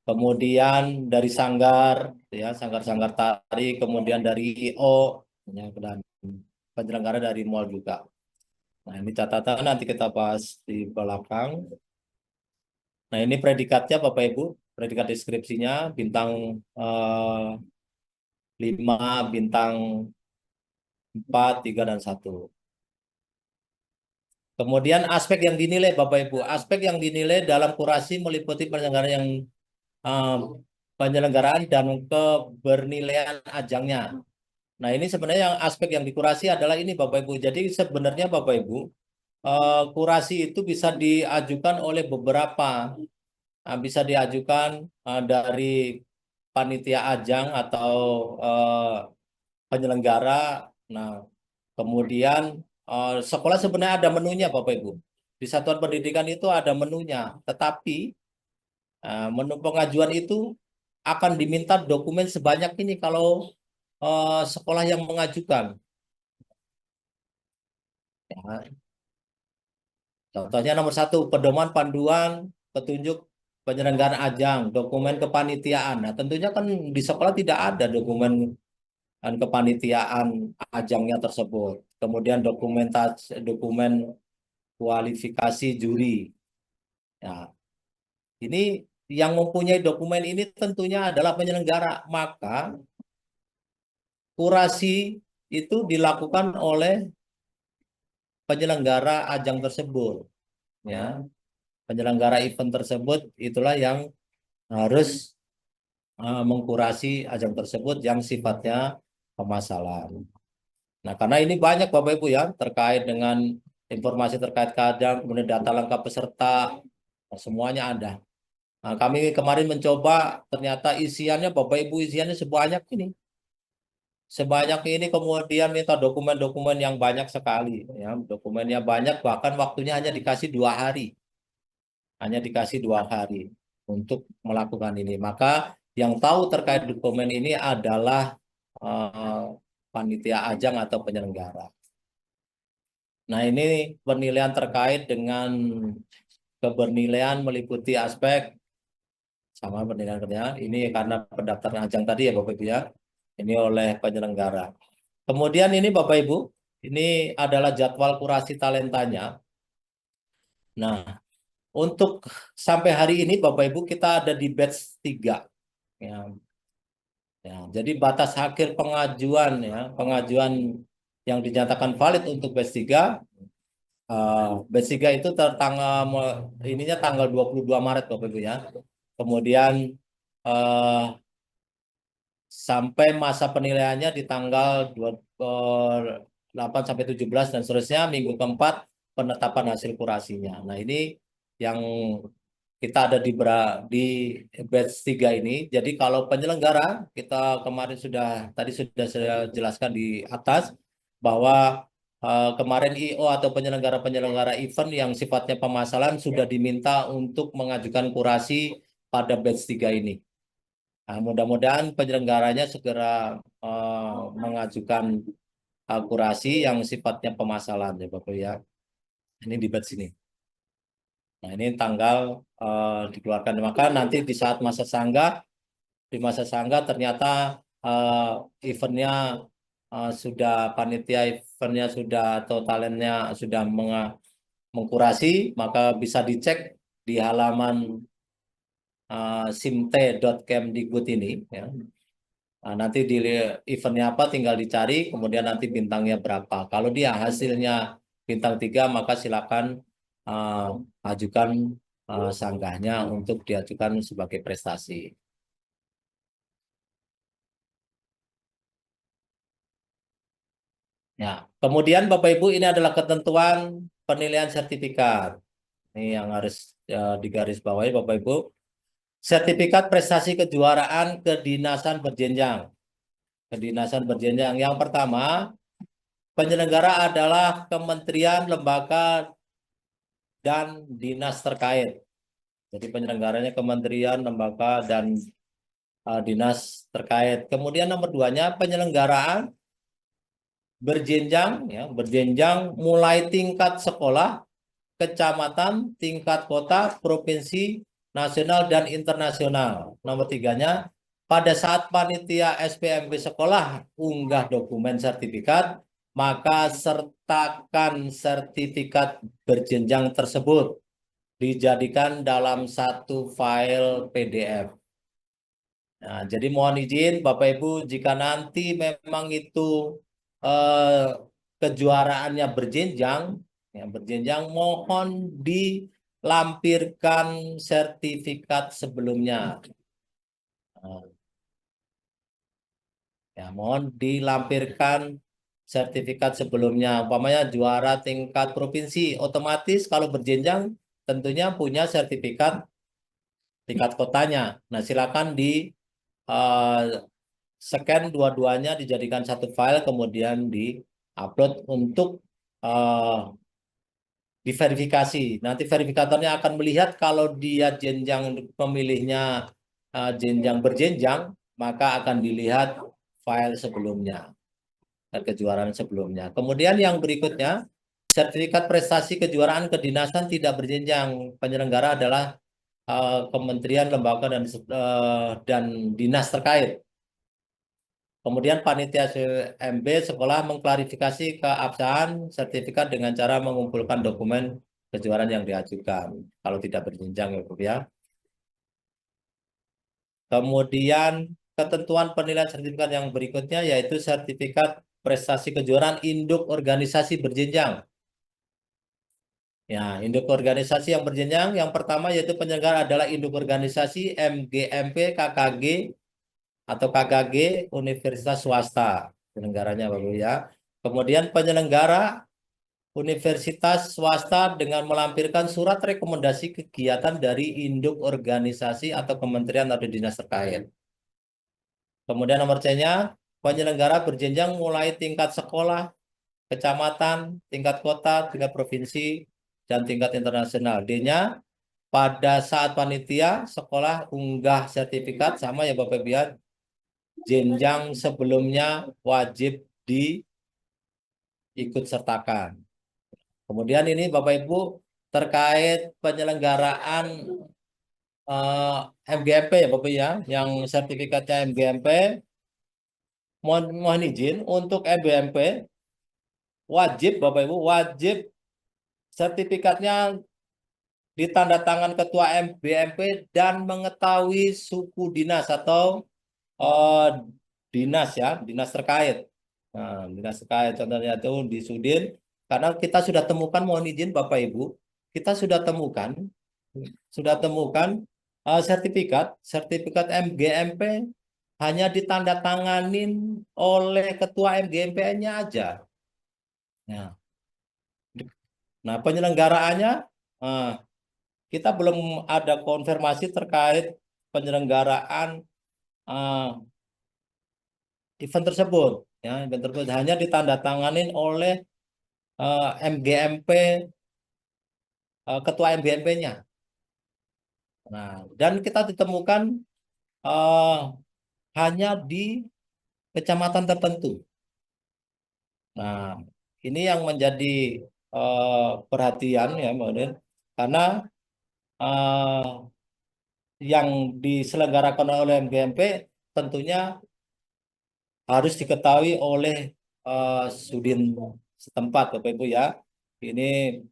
Kemudian dari sanggar, ya sanggar-sanggar tari, kemudian dari IO, ya, dan penyelenggara dari mall juga. Nah, ini catatan nanti kita bahas di belakang. Nah, ini predikatnya Bapak Ibu, predikat deskripsinya bintang 5, bintang 4, 3, dan 1. Kemudian aspek yang dinilai Bapak Ibu, aspek yang dinilai dalam kurasi meliputi penyelenggaraan dan kebernilaian ajangnya. Nah, ini sebenarnya yang aspek yang dikurasi adalah ini Bapak Ibu. Jadi sebenarnya Bapak Ibu, kurasi itu bisa diajukan oleh beberapa. Bisa diajukan dari panitia ajang atau penyelenggara. Nah, kemudian sekolah sebenarnya ada menunya Bapak Ibu. Di satuan pendidikan itu ada menunya, tetapi menu pengajuan itu akan diminta dokumen sebanyak ini kalau sekolah yang mengajukan. Ya. Contohnya nomor 1, pedoman panduan petunjuk penyelenggaraan ajang, dokumen kepanitiaan. Nah, tentunya kan di sekolah tidak ada dokumen kepanitiaan ajangnya tersebut. Kemudian dokumen kualifikasi juri. Ya, ini yang mempunyai dokumen ini tentunya adalah penyelenggara. Maka kurasi itu dilakukan oleh penyelenggara ajang tersebut. Ya, penyelenggara event tersebut itulah yang harus mengkurasi ajang tersebut yang sifatnya pemasalan. Nah, karena ini banyak Bapak Ibu ya terkait dengan informasi terkait keadaan, kemudian data lengkap peserta, semuanya ada. Nah, kami kemarin mencoba, ternyata isiannya Bapak Ibu isiannya sebanyak ini. Sebanyak ini kemudian minta dokumen-dokumen yang banyak sekali. Ya, dokumennya banyak, bahkan waktunya hanya dikasih 2 hari. Hanya dikasih 2 hari untuk melakukan ini. Maka yang tahu terkait dokumen ini adalah panitia ajang atau penyelenggara. Nah, ini penilaian terkait dengan kebernilaian meliputi aspek sama penilaian kerja. Ini karena pendaftaran ajang tadi ya Bapak Ibu ya. Ini oleh penyelenggara. Kemudian ini Bapak Ibu, ini adalah jadwal kurasi talentanya. Nah, untuk sampai hari ini Bapak Ibu kita ada di batch 3. Ya. Ya, jadi batas akhir pengajuan ya, pengajuan yang dinyatakan valid untuk batch 3. Batch 3 itu ininya tanggal 22 Maret Bapak Ibu ya. Kemudian sampai masa penilaiannya di tanggal 8 sampai 17 dan seterusnya, minggu keempat penetapan hasil kurasinya. Nah, ini yang kita ada di batch 3 ini. Jadi kalau penyelenggara kita kemarin tadi sudah saya jelaskan di atas bahwa kemarin IO atau penyelenggara event yang sifatnya pemasalan sudah diminta untuk mengajukan kurasi pada batch 3 ini. Nah, mudah-mudahan penyelenggaranya segera mengajukan kurasi yang sifatnya pemasalan ya Bapak ya. Ini di batch ini. Nah, ini tanggal dikeluarkan. Maka nanti di saat di masa sangga ternyata eventnya panitia eventnya sudah atau talentnya sudah mengkurasi, maka bisa dicek di halaman simte.kemdikbud ini ya. Nah, nanti di eventnya apa tinggal dicari, kemudian nanti bintangnya berapa. Kalau dia hasilnya bintang 3, maka silakan ajukan sanggahnya untuk diajukan sebagai prestasi. Ya, kemudian Bapak Ibu ini adalah ketentuan penilaian sertifikat. Ini yang harus digarisbawahi Bapak Ibu. Sertifikat prestasi kejuaraan kedinasan berjenjang. Kedinasan berjenjang. Yang pertama, penyelenggara adalah kementerian, lembaga, dan dinas terkait. Jadi penyelenggaranya kementerian, lembaga, dan dinas terkait. Kemudian nomor 2-nya penyelenggaraan berjenjang, ya, berjenjang mulai tingkat sekolah, kecamatan, tingkat kota, provinsi, nasional, dan internasional. Nomor 3-nya, pada saat panitia SPMB sekolah unggah dokumen sertifikat, maka sertakan sertifikat berjenjang tersebut dijadikan dalam satu file PDF. Nah, jadi mohon izin Bapak Ibu, jika nanti memang itu kejuaraannya berjenjang, ya, berjenjang, mohon dilampirkan sertifikat sebelumnya. Nah, ya, mohon dilampirkan sertifikat sebelumnya. Umpamanya juara tingkat provinsi, otomatis kalau berjenjang tentunya punya sertifikat tingkat kotanya. Nah, silakan di scan dua-duanya dijadikan satu file, kemudian di-upload untuk diverifikasi. Nanti verifikatornya akan melihat kalau dia jenjang pemilihnya jenjang berjenjang, maka akan dilihat file sebelumnya dan kejuaraan sebelumnya. Kemudian yang berikutnya, sertifikat prestasi kejuaraan kedinasan tidak berjenjang. Penyelenggara adalah kementerian, lembaga, dan dinas terkait. Kemudian panitia MB sekolah mengklarifikasi keabsahan sertifikat dengan cara mengumpulkan dokumen kejuaraan yang diajukan. Kalau tidak berjenjang ya Bu ya. Kemudian ketentuan penilaian sertifikat yang berikutnya yaitu sertifikat prestasi kejuaraan induk organisasi berjenjang. Ya, induk organisasi yang berjenjang yang pertama yaitu penyelenggara adalah induk organisasi MGMP, KKG, atau KKG universitas swasta penyelenggaranya Bapak ya. Kemudian penyelenggara universitas swasta dengan melampirkan surat rekomendasi kegiatan dari induk organisasi atau kementerian atau dinas terkait. Kemudian nomor C-nya, penyelenggara berjenjang mulai tingkat sekolah, kecamatan, tingkat kota, tingkat provinsi, dan tingkat internasional. D-nya, pada saat panitia sekolah unggah sertifikat sama ya Bapak Ibu ya, jenjang sebelumnya wajib diikut sertakan. Kemudian ini Bapak Ibu terkait penyelenggaraan MGMP ya Bapak ya, yang sertifikatnya MGMP, mohon izin untuk MGMP wajib Bapak Ibu wajib sertifikatnya ditandatangan ketua MGMP dan mengetahui suku dinas atau dinas ya, dinas terkait. Nah, dinas terkait contohnya itu di Sudin, karena kita sudah temukan, mohon izin Bapak Ibu, kita sudah temukan sertifikat MGMP hanya ditandatanganin oleh ketua MGMP-nya aja. Nah, penyelenggaraannya kita belum ada konfirmasi terkait penyelenggaraan event tersebut. Ya, event tersebut hanya ditandatanganin oleh MGMP, ketua MGMP-nya. Nah, dan kita ditemukan hanya di kecamatan tertentu. Nah, ini yang menjadi perhatian ya, karena yang diselenggarakan oleh MGMP tentunya harus diketahui oleh Sudin setempat Bapak Ibu ya. Ini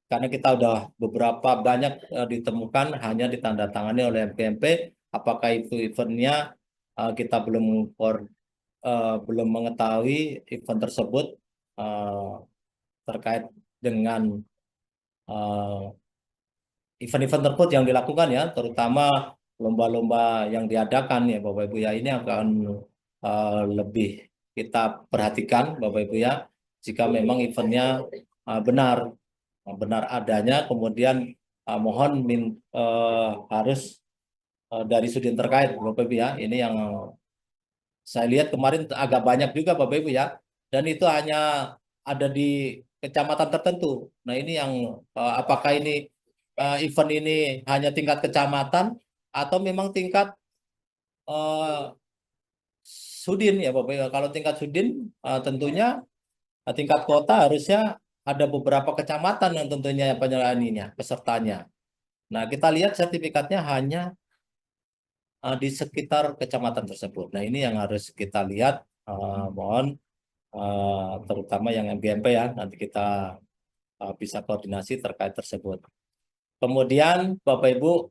karena kita udah beberapa banyak ditemukan hanya ditandatangani oleh MGMP, apakah itu eventnya kita belum mengetahui event tersebut terkait dengan event-event tersebut yang dilakukan ya, terutama lomba-lomba yang diadakan ya Bapak Ibu ya, ini akan lebih kita perhatikan Bapak Ibu ya, jika memang eventnya benar adanya, kemudian harus dari sudin terkait Bapak Ibu ya, ini yang saya lihat kemarin agak banyak juga Bapak Ibu ya, dan itu hanya ada di kecamatan tertentu. Nah ini yang apakah ini event ini hanya tingkat kecamatan atau memang tingkat sudin ya Bapak Ibu. Kalau tingkat sudin tentunya tingkat kota harusnya ada beberapa kecamatan yang tentunya penyelenggaranya, pesertanya. Nah kita lihat sertifikatnya hanya di sekitar kecamatan tersebut. Nah ini yang harus kita lihat. Mohon terutama yang MBMP ya, nanti kita bisa koordinasi terkait tersebut. Kemudian Bapak Ibu,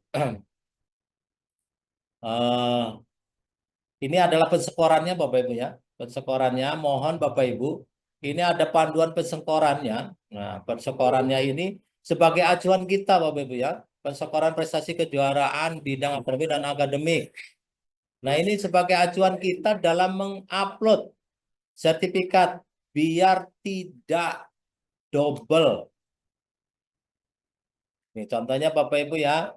ini adalah pensekorannya Bapak Ibu ya. Pensekorannya mohon Bapak Ibu, ini ada panduan pensekorannya. Nah, pensekorannya ini sebagai acuan kita Bapak Ibu ya. Pensekoran prestasi kejuaraan bidang akademik dan akademik. Nah, ini sebagai acuan kita dalam mengupload sertifikat biar tidak double. Ini contohnya Bapak Ibu ya,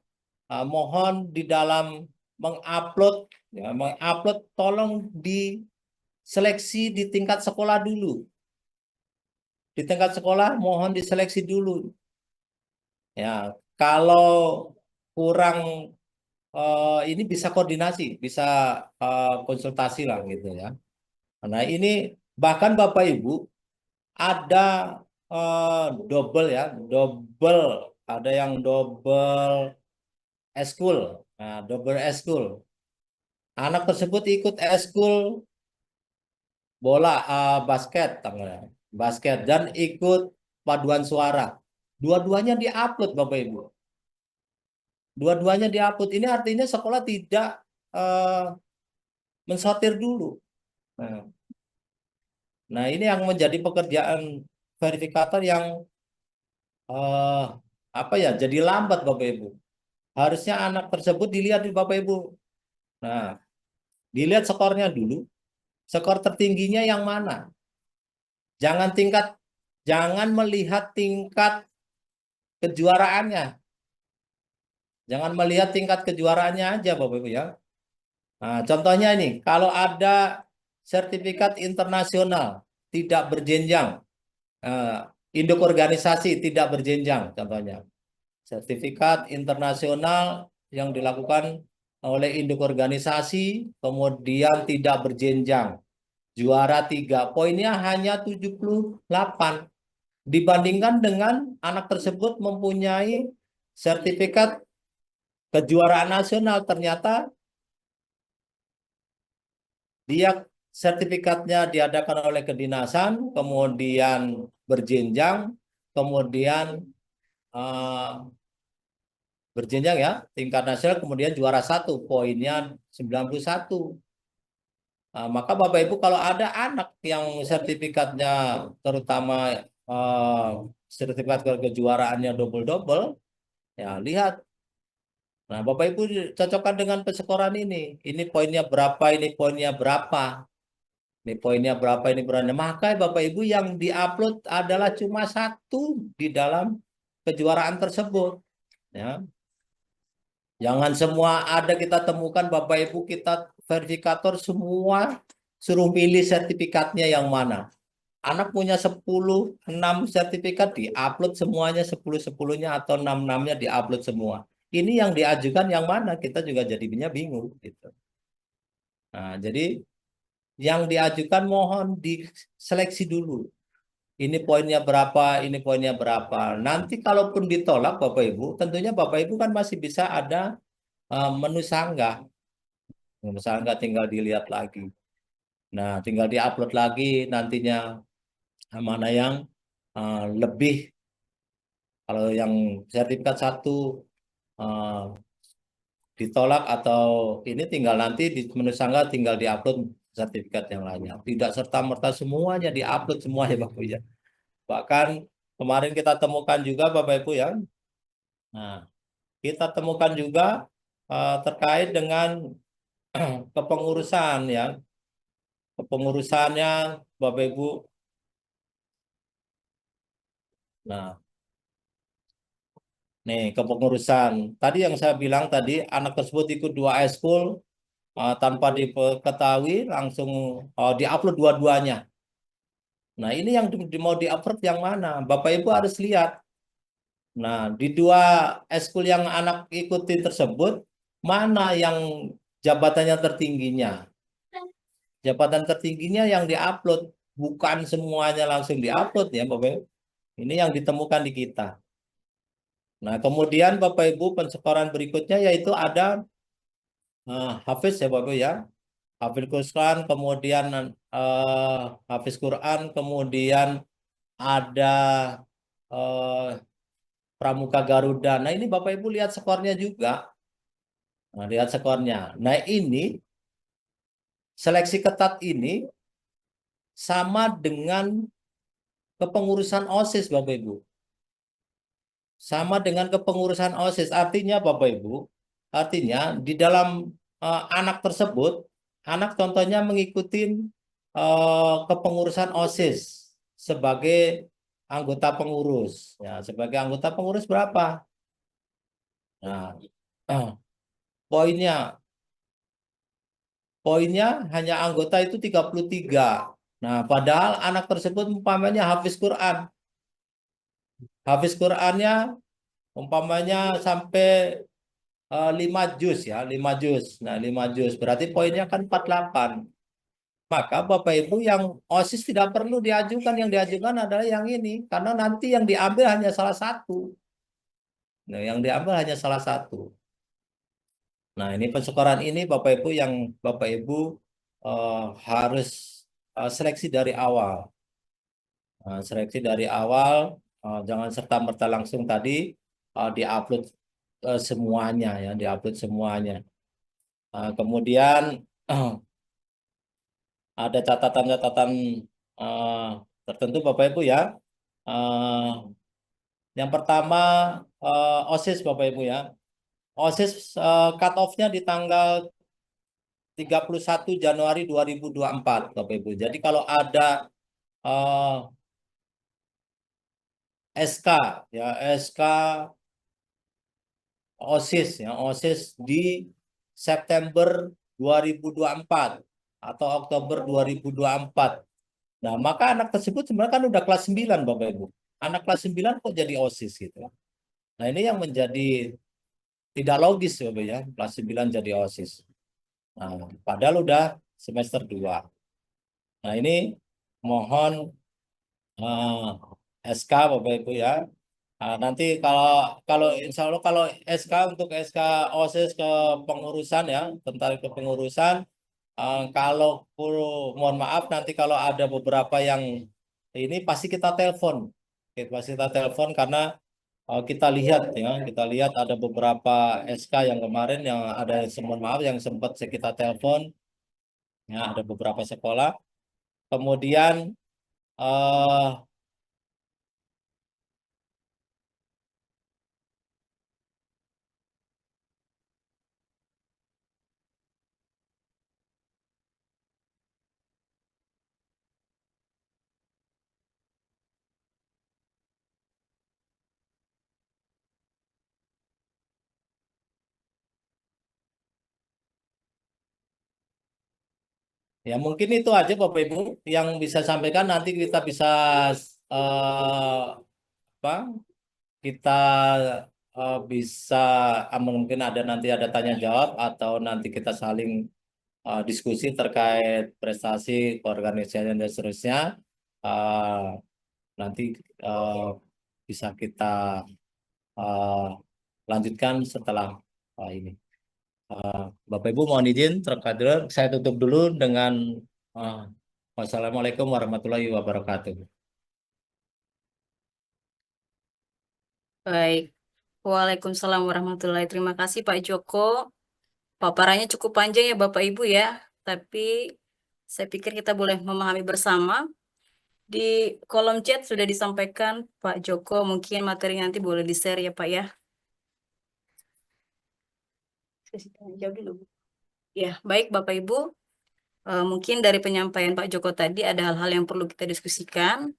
mohon di dalam mengupload, ya, tolong diseleksi di tingkat sekolah dulu. Di tingkat sekolah mohon diseleksi dulu. Ya, kalau kurang ini bisa koordinasi, bisa konsultasi lah gitu ya. Nah ini bahkan Bapak Ibu ada double ya, ada yang double eskul. Nah, double eskul. Anak tersebut ikut eskul bola basket dan ikut paduan suara. Dua-duanya diupload Bapak Ibu. Dua-duanya diupload. Ini artinya sekolah tidak mensortir dulu. Nah, ini yang menjadi pekerjaan verifikator yang jadi lambat Bapak Ibu. Harusnya anak tersebut dilihat di Bapak Ibu. Nah, dilihat skornya dulu. Skor tertingginya yang mana? Jangan melihat tingkat kejuaraannya. Jangan melihat tingkat kejuaraannya aja Bapak Ibu ya. Nah, contohnya ini, kalau ada sertifikat internasional tidak berjenjang, induk organisasi tidak berjenjang contohnya. Sertifikat internasional yang dilakukan oleh induk organisasi kemudian tidak berjenjang. Juara 3, poinnya hanya 78. Dibandingkan dengan anak tersebut mempunyai sertifikat kejuaraan nasional, ternyata dia sertifikatnya diadakan oleh kedinasan, kemudian berjenjang, kemudian berjenjang ya, tingkat nasional, kemudian juara 1, poinnya 91. Maka Bapak Ibu kalau ada anak yang sertifikatnya terutama sertifikat kejuaraannya double-double, ya lihat. Nah Bapak Ibu cocokkan dengan pensekoran ini. Ini poinnya berapa, ini poinnya berapa. Ini poinnya berapa, ini berapa. Maka Bapak Ibu yang diupload adalah cuma 1 di dalam kejuaraan tersebut. Ya. Jangan semua ada kita temukan Bapak Ibu, kita verifikator semua suruh pilih sertifikatnya yang mana. Anak punya 6 sertifikat diupload semuanya 10-10-nya atau 6-6-nya diupload semua. Ini yang diajukan yang mana? Kita juga jadinya bingung gitu. Nah, jadi yang diajukan mohon diseleksi dulu. Ini poinnya berapa, ini poinnya berapa. Nanti kalaupun ditolak Bapak Ibu, tentunya Bapak Ibu kan masih bisa ada menu sanggah. Menu sanggah tinggal dilihat lagi. Nah, tinggal diupload lagi nantinya mana yang lebih. Kalau yang sertifikat 1 ditolak atau ini tinggal nanti di menu sanggah tinggal diupload sertifikat yang lainnya. Tidak serta-merta semuanya diupload semuanya Bapak Ibu ya. Bahkan kemarin kita temukan juga Bapak Ibu ya. Nah, kita temukan juga terkait dengan kepengurusan ya. Kepengurusannya Bapak Ibu. Nah, nih kepengurusan. Tadi yang saya bilang tadi anak tersebut ikut 2 eskul tanpa diketahui langsung diupload dua-duanya. Nah, ini yang mau di-upload yang mana? Bapak Ibu harus lihat. Nah, di 2 eskul yang anak ikuti tersebut, mana yang jabatannya tertingginya? Jabatan tertingginya yang diupload, bukan semuanya langsung diupload ya Bapak Ibu. Ini yang ditemukan di kita. Nah, kemudian Bapak Ibu pensekoran berikutnya yaitu ada Hafiz ya Bapak Ibu ya. Hafiz Quran, kemudian Hafiz Quran, kemudian ada eh, Pramuka Garuda. Nah, ini Bapak Ibu lihat skornya juga. Nah, lihat skornya. Nah, ini seleksi ketat ini sama dengan kepengurusan OSIS Bapak Ibu. Sama dengan kepengurusan OSIS. Artinya Bapak Ibu, artinya di dalam anak tersebut, anak contohnya mengikuti kepengurusan OSIS sebagai anggota pengurus. Ya, sebagai anggota pengurus berapa? Nah, poinnya poinnya hanya anggota itu 33. Nah, padahal anak tersebut umpamanya Hafiz Quran. Hafiz Qurannya umpamanya sampai 5 juz ya, 5 juz. Nah, 5 juz berarti poinnya kan 48. Maka Bapak Ibu yang OSIS tidak perlu diajukan, yang diajukan adalah yang ini karena nanti yang diambil hanya salah satu. Nah, yang diambil hanya salah satu. Nah, ini pensekoran ini Bapak Ibu yang Bapak Ibu harus seleksi dari awal. Nah, seleksi dari awal, jangan serta-merta langsung tadi diupload semuanya ya, diupload semuanya. Kemudian ada catatan-catatan tertentu Bapak Ibu ya. Yang pertama OSIS Bapak Ibu ya. OSIS cut off-nya di tanggal 31 Januari 2024 Bapak Ibu. Jadi kalau ada SK ya, SK OSIS ya, OSIS di September 2024 atau Oktober 2024. Nah, maka anak tersebut sebenarnya kan udah kelas 9 Bapak Ibu. Anak kelas 9 kok jadi OSIS gitu. Nah, ini yang menjadi tidak logis Bapak ya, kelas 9 jadi OSIS. Nah, padahal udah semester 2. Nah, ini mohon SK Bapak Ibu ya. Nah, nanti kalau kalau insya Allah kalau SK untuk SK OSIS ke pengurusan ya, tentang kepengurusan, kalau mohon maaf nanti kalau ada beberapa yang ini pasti kita telepon. Oke, pasti kita telepon karena kita lihat ya, kita lihat ada beberapa SK yang kemarin yang ada mohon maaf yang sempat kita telepon ya, ada beberapa sekolah. Kemudian eh, ya mungkin itu aja Bapak Ibu yang bisa sampaikan nanti kita bisa apa kita bisa mungkin ada nanti ada tanya jawab atau nanti kita saling diskusi terkait prestasi keorganisasian dan seterusnya. Uh, Nanti bisa kita lanjutkan setelah ini. Bapak Ibu mohon izin terkait saya tutup dulu dengan wassalamualaikum warahmatullahi wabarakatuh. Baik. Waalaikumsalam warahmatullahi. Terima kasih Pak Joko. Paparannya cukup panjang ya Bapak Ibu ya, tapi saya pikir kita boleh memahami bersama. Di kolom chat sudah disampaikan Pak Joko, mungkin materi nanti boleh di-share ya Pak ya. Jawab dulu. Ya, baik Bapak Ibu. Mungkin dari penyampaian Pak Joko tadi ada hal-hal yang perlu kita diskusikan.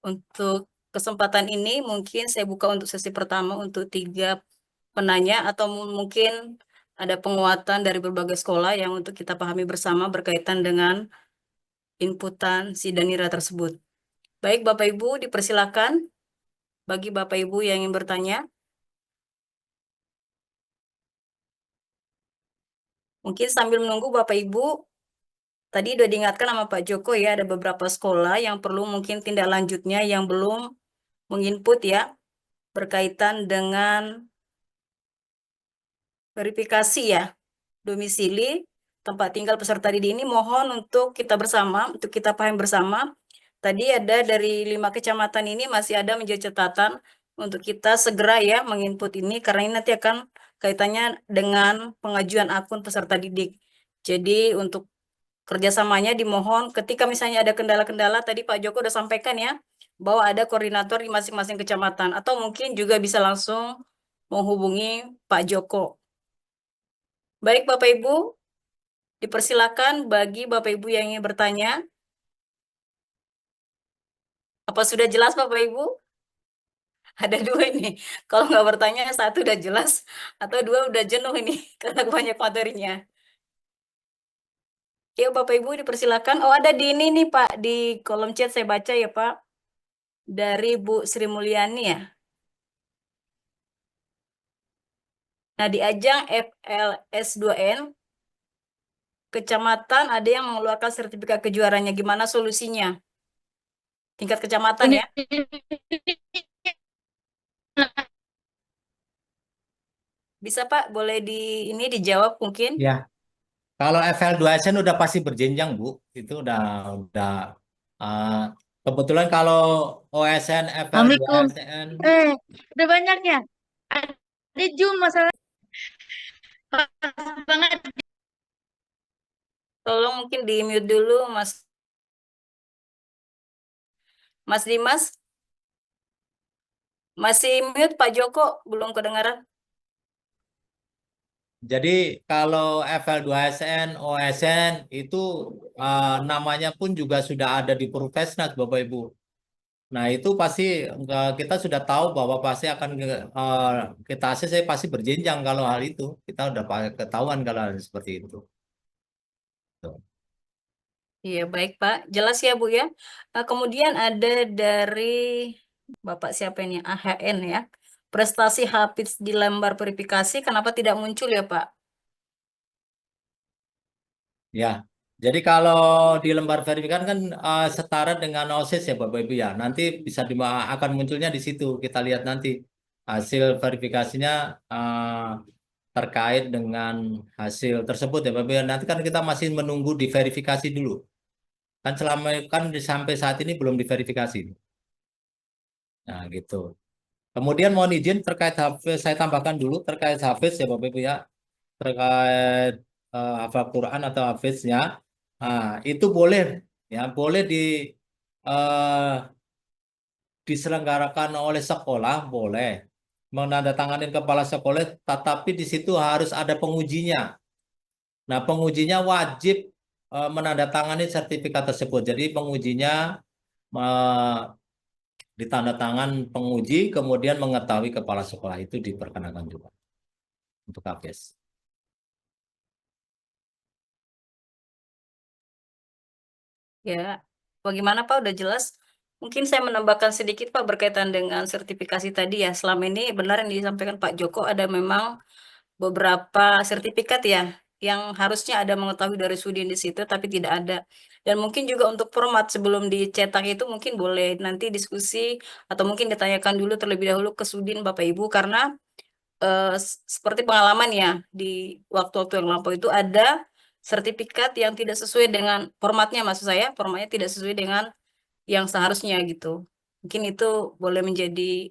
Untuk kesempatan ini mungkin saya buka untuk sesi pertama untuk 3 penanya atau mungkin ada penguatan dari berbagai sekolah yang untuk kita pahami bersama berkaitan dengan inputan si Danira tersebut. Baik Bapak Ibu, dipersilakan bagi Bapak Ibu yang ingin bertanya. Mungkin sambil menunggu Bapak Ibu, tadi sudah diingatkan sama Pak Joko ya, ada beberapa sekolah yang perlu mungkin tindak lanjutnya yang belum menginput ya, berkaitan dengan verifikasi ya, domisili, tempat tinggal peserta didik ini mohon untuk kita bersama, untuk kita paham bersama. Tadi ada dari 5 kecamatan ini masih ada menjadi catatan untuk kita segera ya menginput ini karena ini nanti akan kaitannya dengan pengajuan akun peserta didik. Jadi untuk kerjasamanya dimohon ketika misalnya ada kendala-kendala tadi Pak Joko udah sampaikan ya bahwa ada koordinator di masing-masing kecamatan atau mungkin juga bisa langsung menghubungi Pak Joko. Baik Bapak Ibu, dipersilakan bagi Bapak Ibu yang ingin bertanya. Apa sudah jelas Bapak Ibu? Ada 2 ini. Kalau nggak bertanya 1 udah jelas atau 2 udah jenuh ini karena banyak materinya. Yuk Bapak Ibu dipersilakan. Oh ada di ini nih Pak, di kolom chat saya baca ya Pak. Dari Bu Sri Mulyani ya. Nah di ajang FLS2N, kecamatan ada yang mengeluarkan sertifikat kejuaraannya. Gimana solusinya? Tingkat kecamatan ya. Bisa Pak, boleh ini dijawab mungkin? Ya, kalau FL2SN udah pasti berjenjang, Bu. Itu udah uh, kebetulan kalau OSN, Assalamualaikum. FL2SN Udah banyak ya? Ada Zoom masalah banget. Tolong mungkin di mute dulu Mas Dimas. Masih mute Pak Joko, belum kedengaran. Jadi kalau FL2SN, OSN itu namanya pun juga sudah ada di Purvesnas, Bapak Ibu. Nah itu pasti kita sudah tahu bahwa pasti akan kita ACC pasti berjenjang kalau hal itu. Kita udah ketahuan kalau hal seperti itu. Tuh. Iya, baik Pak. Jelas ya Bu ya. Kemudian ada dari Bapak siapa ini? AHN ya. Prestasi Hafiz di lembar verifikasi, kenapa tidak muncul ya Pak? Ya, jadi kalau di lembar verifikasi kan setara dengan OSIS ya Bapak Ibu ya. Nanti bisa akan munculnya di situ. Kita lihat nanti hasil verifikasinya terkait dengan hasil tersebut ya Bapak Ibu. Nanti kan kita masih menunggu diverifikasi dulu. Kan sampai saat ini belum diverifikasi. Nah, gitu. Kemudian mohon izin terkait Hafiz, saya tambahkan dulu terkait Hafiz ya Bapak Ibu ya. Terkait hafal Quran atau Hafiznya. Nah, itu boleh ya, boleh eh, diselenggarakan oleh sekolah, boleh menandatangani kepala sekolah, tetapi di situ harus ada pengujinya. Nah, pengujinya wajib menandatangani sertifikat tersebut. Jadi pengujinya ditandatangan penguji, kemudian mengetahui kepala sekolah itu diperkenakan juga untuk Hafiz. Ya, bagaimana Pak? Udah jelas? Mungkin saya menambahkan sedikit Pak berkaitan dengan sertifikasi tadi ya. Selama ini benar yang disampaikan Pak Joko ada memang beberapa sertifikat ya yang harusnya ada mengetahui dari Sudin di situ tapi tidak ada. Dan mungkin juga untuk format sebelum dicetak itu mungkin boleh nanti diskusi atau mungkin ditanyakan dulu terlebih dahulu ke Sudin Bapak Ibu karena seperti pengalaman ya di waktu-waktu yang lampau itu ada sertifikat yang tidak sesuai dengan formatnya, maksud saya formatnya tidak sesuai dengan yang seharusnya gitu. Mungkin itu boleh menjadi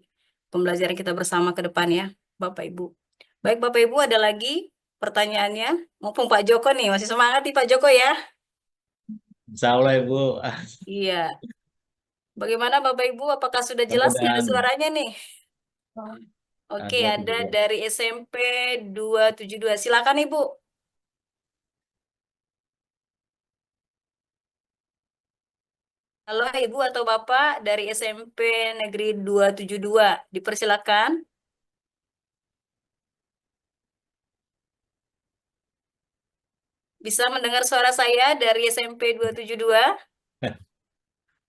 pembelajaran kita bersama ke depan ya, Bapak Ibu. Baik Bapak Ibu, ada lagi pertanyaannya. Mumpung Pak Joko nih, masih semangat nih Pak Joko ya. Insya Allah Ibu. Iya. Bagaimana Bapak Ibu, apakah sudah jelas nih ada Mudah-mudahan suaranya nih? Oke, ada 272. dari SMP 272. Silakan Ibu. Halo Ibu atau Bapak dari SMP Negeri 272. Dipersilakan. Bisa mendengar suara saya dari SMP 272?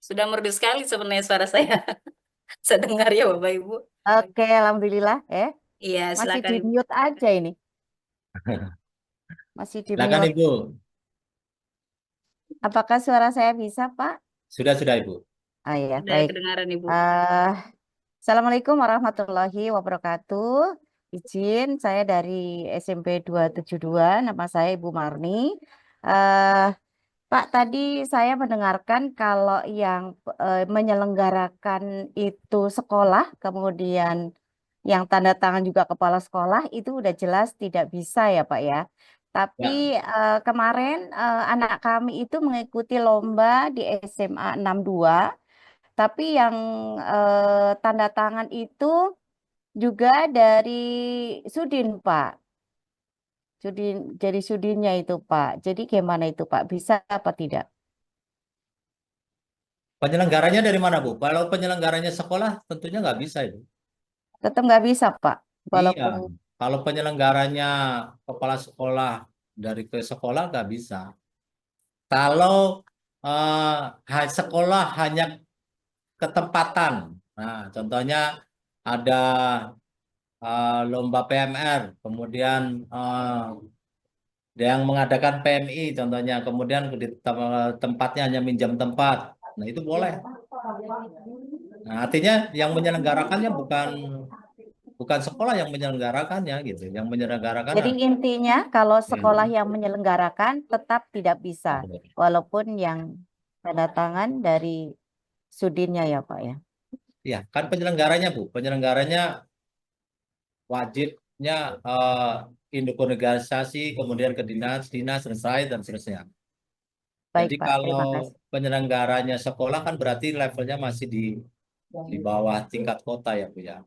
Sudah merdu sekali sebenarnya suara saya. Saya dengar ya Bapak Ibu. Oke, alhamdulillah. Iya, Masih silakan di Ibu. mute aja ini. Masih di Silakan mute. Ibu. Apakah suara saya bisa, Pak? Sudah Ibu. Ah ya, Sudah baik. kedengaran Ibu. Eh, Assalamualaikum warahmatullahi wabarakatuh. Izin saya dari SMP 272, nama saya Ibu Marni. Eh, Pak, tadi saya mendengarkan kalau yang menyelenggarakan itu sekolah, kemudian yang tanda tangan juga kepala sekolah itu udah jelas tidak bisa ya Pak ya. Tapi Ya. kemarin anak kami itu mengikuti lomba di SMA 62, tapi yang tanda tangan itu juga dari Sudin Pak. Sudin, jadi Sudinnya itu Pak. Jadi gimana itu Pak? Bisa apa tidak? Penyelenggaranya dari mana Bu? Kalau penyelenggaranya sekolah tentunya nggak bisa itu. Tetap nggak bisa Pak. Iya. Walaupun Kalau penyelenggaranya kepala sekolah dari ke sekolah nggak bisa. Kalau sekolah hanya ketempatan. Nah, contohnya ada lomba PMR, kemudian yang mengadakan PMI, contohnya, kemudian di tempatnya hanya minjam tempat. Nah, itu boleh. Nah, artinya yang menyelenggarakannya bukan sekolah yang menyelenggarakannya gitu. Yang menyelenggarakan jadi intinya kalau sekolah ya, yang menyelenggarakan tetap tidak bisa. Walaupun yang tanda tangan dari Sudinnya ya Pak ya. ya, kan penyelenggaranya Bu, penyelenggaranya wajibnya induk organisasi, kemudian ke dinas selesai dan seterusnya. Baik Jadi Pak, kalau terima kasih. penyelenggaranya sekolah kan berarti levelnya masih di bawah tingkat kota ya Bu ya.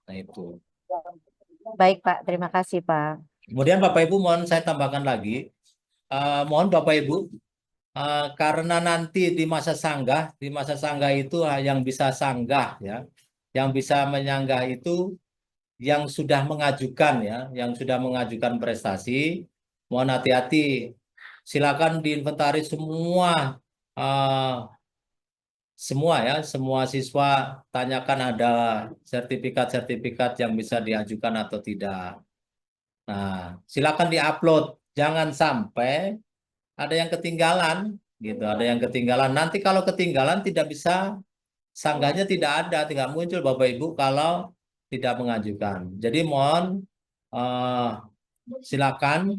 Nah itu. Baik Pak, terima kasih Pak. Kemudian Bapak Ibu mohon saya tambahkan lagi, mohon Bapak Ibu, karena nanti di masa sanggah itu yang bisa sanggah ya, yang bisa menyanggah itu yang sudah mengajukan ya, yang sudah mengajukan prestasi, mohon hati-hati, silakan diinventaris semua ya, semua siswa tanyakan ada sertifikat-sertifikat yang bisa diajukan atau tidak. Nah, silakan diupload, jangan sampai ada yang ketinggalan gitu, ada yang ketinggalan. Nanti kalau ketinggalan tidak bisa, sanggahnya tidak muncul Bapak Ibu kalau tidak mengajukan. Jadi mohon eh, silakan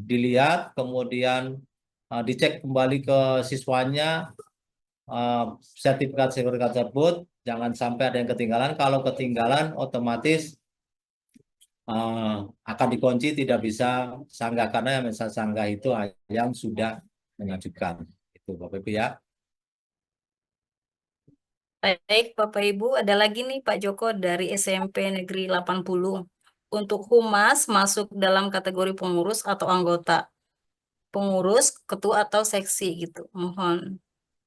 dilihat, kemudian dicek kembali ke siswanya sertifikat-sertifikat tersebut, jangan sampai ada yang ketinggalan. Kalau ketinggalan otomatis akan dikunci, tidak bisa sanggah karena yang bisa sanggah itu yang sudah mengajukan. Itu Bapak Ibu ya. Baik, Bapak Ibu, ada lagi nih Pak Joko dari SMP Negeri 80. Untuk humas masuk dalam kategori pengurus atau anggota. Pengurus, ketua atau seksi gitu. Mohon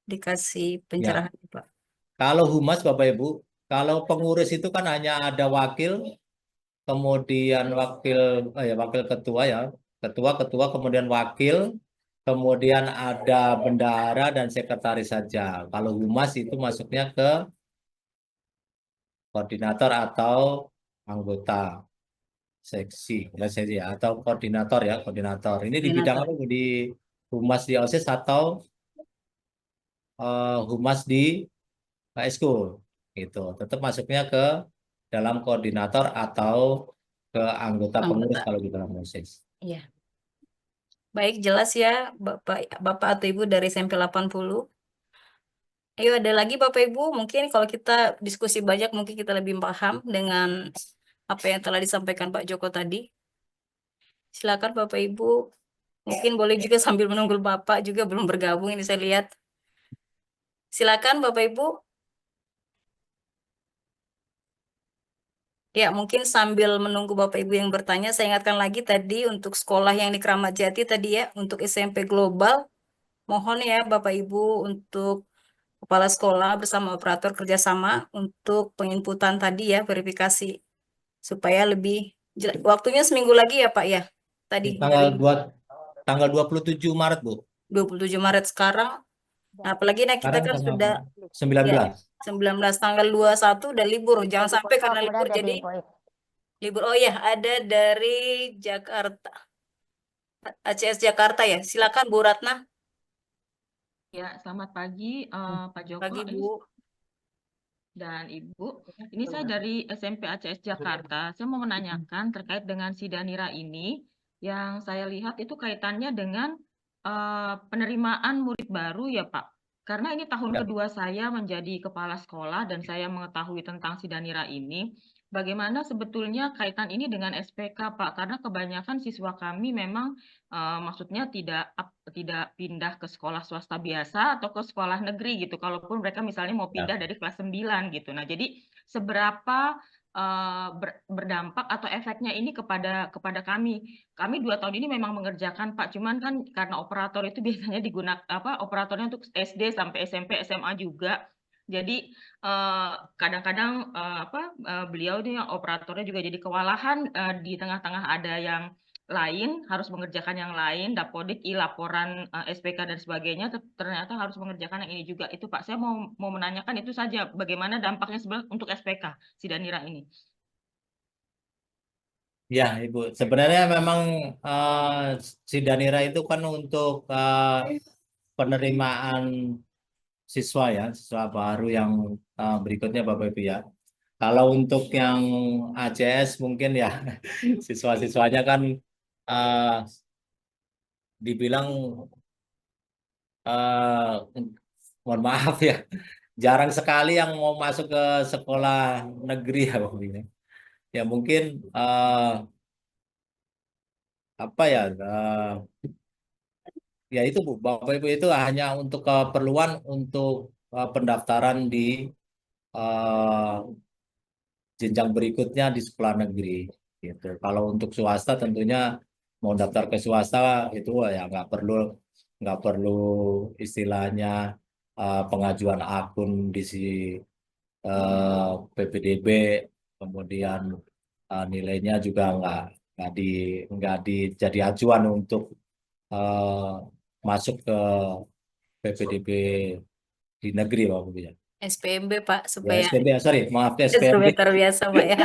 dikasih Ya, pencerahan Pak. kalau humas Bapak Ibu, kalau pengurus itu kan hanya ada wakil, kemudian wakil ketua ya, ketua kemudian wakil, kemudian ada bendahara dan sekretaris saja. Kalau humas itu masuknya ke koordinator atau anggota seksi ya, atau koordinator. Ini di bidang Koordinator. apa Bu? Di humas di OSIS atau humas di Eskul gitu. Tetap masuknya ke dalam koordinator atau ke anggota pengurus Anggota. kalau di dalam OSIS. Iya. Baik, jelas ya Bapak atau Ibu dari SMP 80. Ayo ada lagi Bapak Ibu, mungkin kalau kita diskusi banyak mungkin kita lebih paham dengan apa yang telah disampaikan Pak Joko tadi. Silakan Bapak Ibu. Mungkin boleh juga sambil menunggu Bapak juga belum bergabung ini saya lihat. Silakan Bapak Ibu. Ya, mungkin sambil menunggu Bapak Ibu yang bertanya, saya ingatkan lagi tadi untuk sekolah yang di Kramat Jati tadi ya, untuk SMP Global, mohon ya Bapak Ibu untuk kepala sekolah bersama operator kerjasama untuk penginputan tadi ya, verifikasi supaya lebih jelas. Waktunya seminggu lagi ya Pak ya, tadi Tanggal 27 Maret, Bu. 27 Maret sekarang. Nah, apalagi nah kita Sekarang kan tanggal sudah ya 19. 19 tanggal 21 udah libur, jangan sampai karena Kemudian libur ada jadi di poin. libur. Oh ya, ada dari Jakarta. ACS Jakarta ya. Silakan Bu Ratna. Ya, selamat pagi Pak Joko Pagi Bu. dan Ibu. Ini saya dari SMP ACS Jakarta. Saya mau menanyakan terkait dengan Sidanira ini yang saya lihat itu kaitannya dengan penerimaan murid baru ya Pak. Karena ini tahun Ya. kedua saya menjadi kepala sekolah dan saya mengetahui tentang Sidanira ini. Bagaimana sebetulnya kaitan ini dengan SPK Pak? Karena kebanyakan siswa kami memang maksudnya tidak pindah ke sekolah swasta biasa atau ke sekolah negeri gitu. Kalaupun mereka misalnya mau pindah dari kelas 9 gitu. Nah, jadi seberapa berdampak atau efeknya ini kepada kami. Kami 2 tahun ini memang mengerjakan Pak, cuman kan karena operator itu biasanya digunakan operatornya untuk SD sampai SMP, SMA juga. Jadi kadang-kadang beliau ini operatornya juga jadi kewalahan di tengah-tengah ada yang lain harus mengerjakan yang lain, Dapodik, laporan SPK dan sebagainya, ternyata harus mengerjakan yang ini juga. Itu Pak, saya mau menanyakan itu saja, bagaimana dampaknya sebenarnya untuk SPK Sidanira ini. Ya, Ibu. Sebenarnya memang Sidanira itu kan untuk penerimaan siswa ya, siswa baru yang berikutnya Bapak Ibu ya. Kalau untuk yang ACS mungkin ya siswa-siswanya kan uh, dibilang mohon maaf ya, jarang sekali yang mau masuk ke sekolah negeri ya Bapak Ibu. Ya mungkin apa ya ya itu Bu, Bapak Ibu itu hanya untuk keperluan untuk pendaftaran di uh, jenjang berikutnya di sekolah negeri gitu. Kalau untuk swasta tentunya mau daftar ke swasta itu ya nggak perlu istilahnya pengajuan akun di si PPDB, kemudian nilainya juga nggak jadi acuan untuk eh, masuk ke PPDB di negeri Bapak Ibu ya. SPMB Pak Ya supaya SPB, sorry, maaf SPMB. supaya terbiasa Pak ya.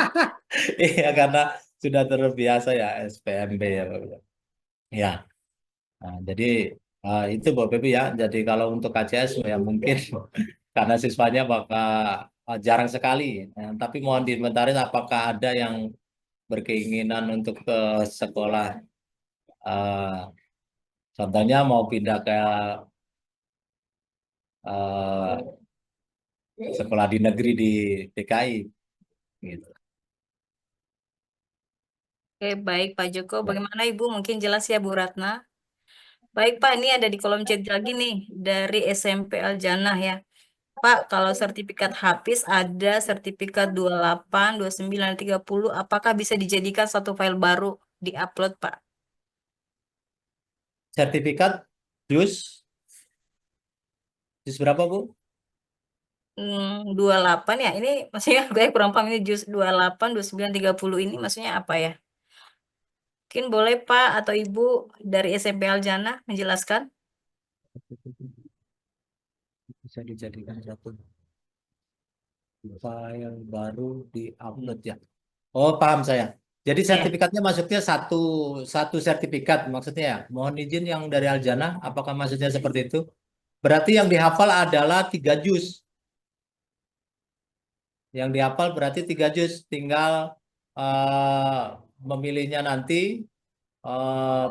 Iya, karena sudah terbiasa ya SPMB ya, Bapak Ibu. Ya, nah, jadi itu Bapak Ibu ya. Jadi kalau untuk KCS ya mungkin karena siswanya bakal jarang sekali. Nah, tapi mohon dikomentarin apakah ada yang berkeinginan untuk ke sekolah, eh, contohnya mau pindah ke eh, sekolah di negeri di DKI, gitu. Oke, baik Pak Joko. Ya. Bagaimana Ibu? Mungkin jelas ya Bu Ratna. Baik Pak, ini ada di kolom chat lagi nih dari SMP Aljanah ya. Pak, kalau sertifikat Hafiz ada sertifikat 28, 29, 30, apakah bisa dijadikan satu file baru di-upload Pak? Sertifikat jus berapa Bu? 28 ya, ini maksudnya gue kurang paham ini jus 28, 29, 30 ini maksudnya apa ya? Mungkin boleh Pak atau Ibu dari SMP Aljanah menjelaskan? Bisa dijadikan satu file baru di upload ya. Oh, paham saya. Jadi Ya. sertifikatnya maksudnya satu sertifikat maksudnya ya. Mohon izin yang dari Aljana, apakah maksudnya seperti itu? Berarti yang dihafal adalah 3 juz. Yang dihafal berarti 3 juz. Tinggal memilihnya nanti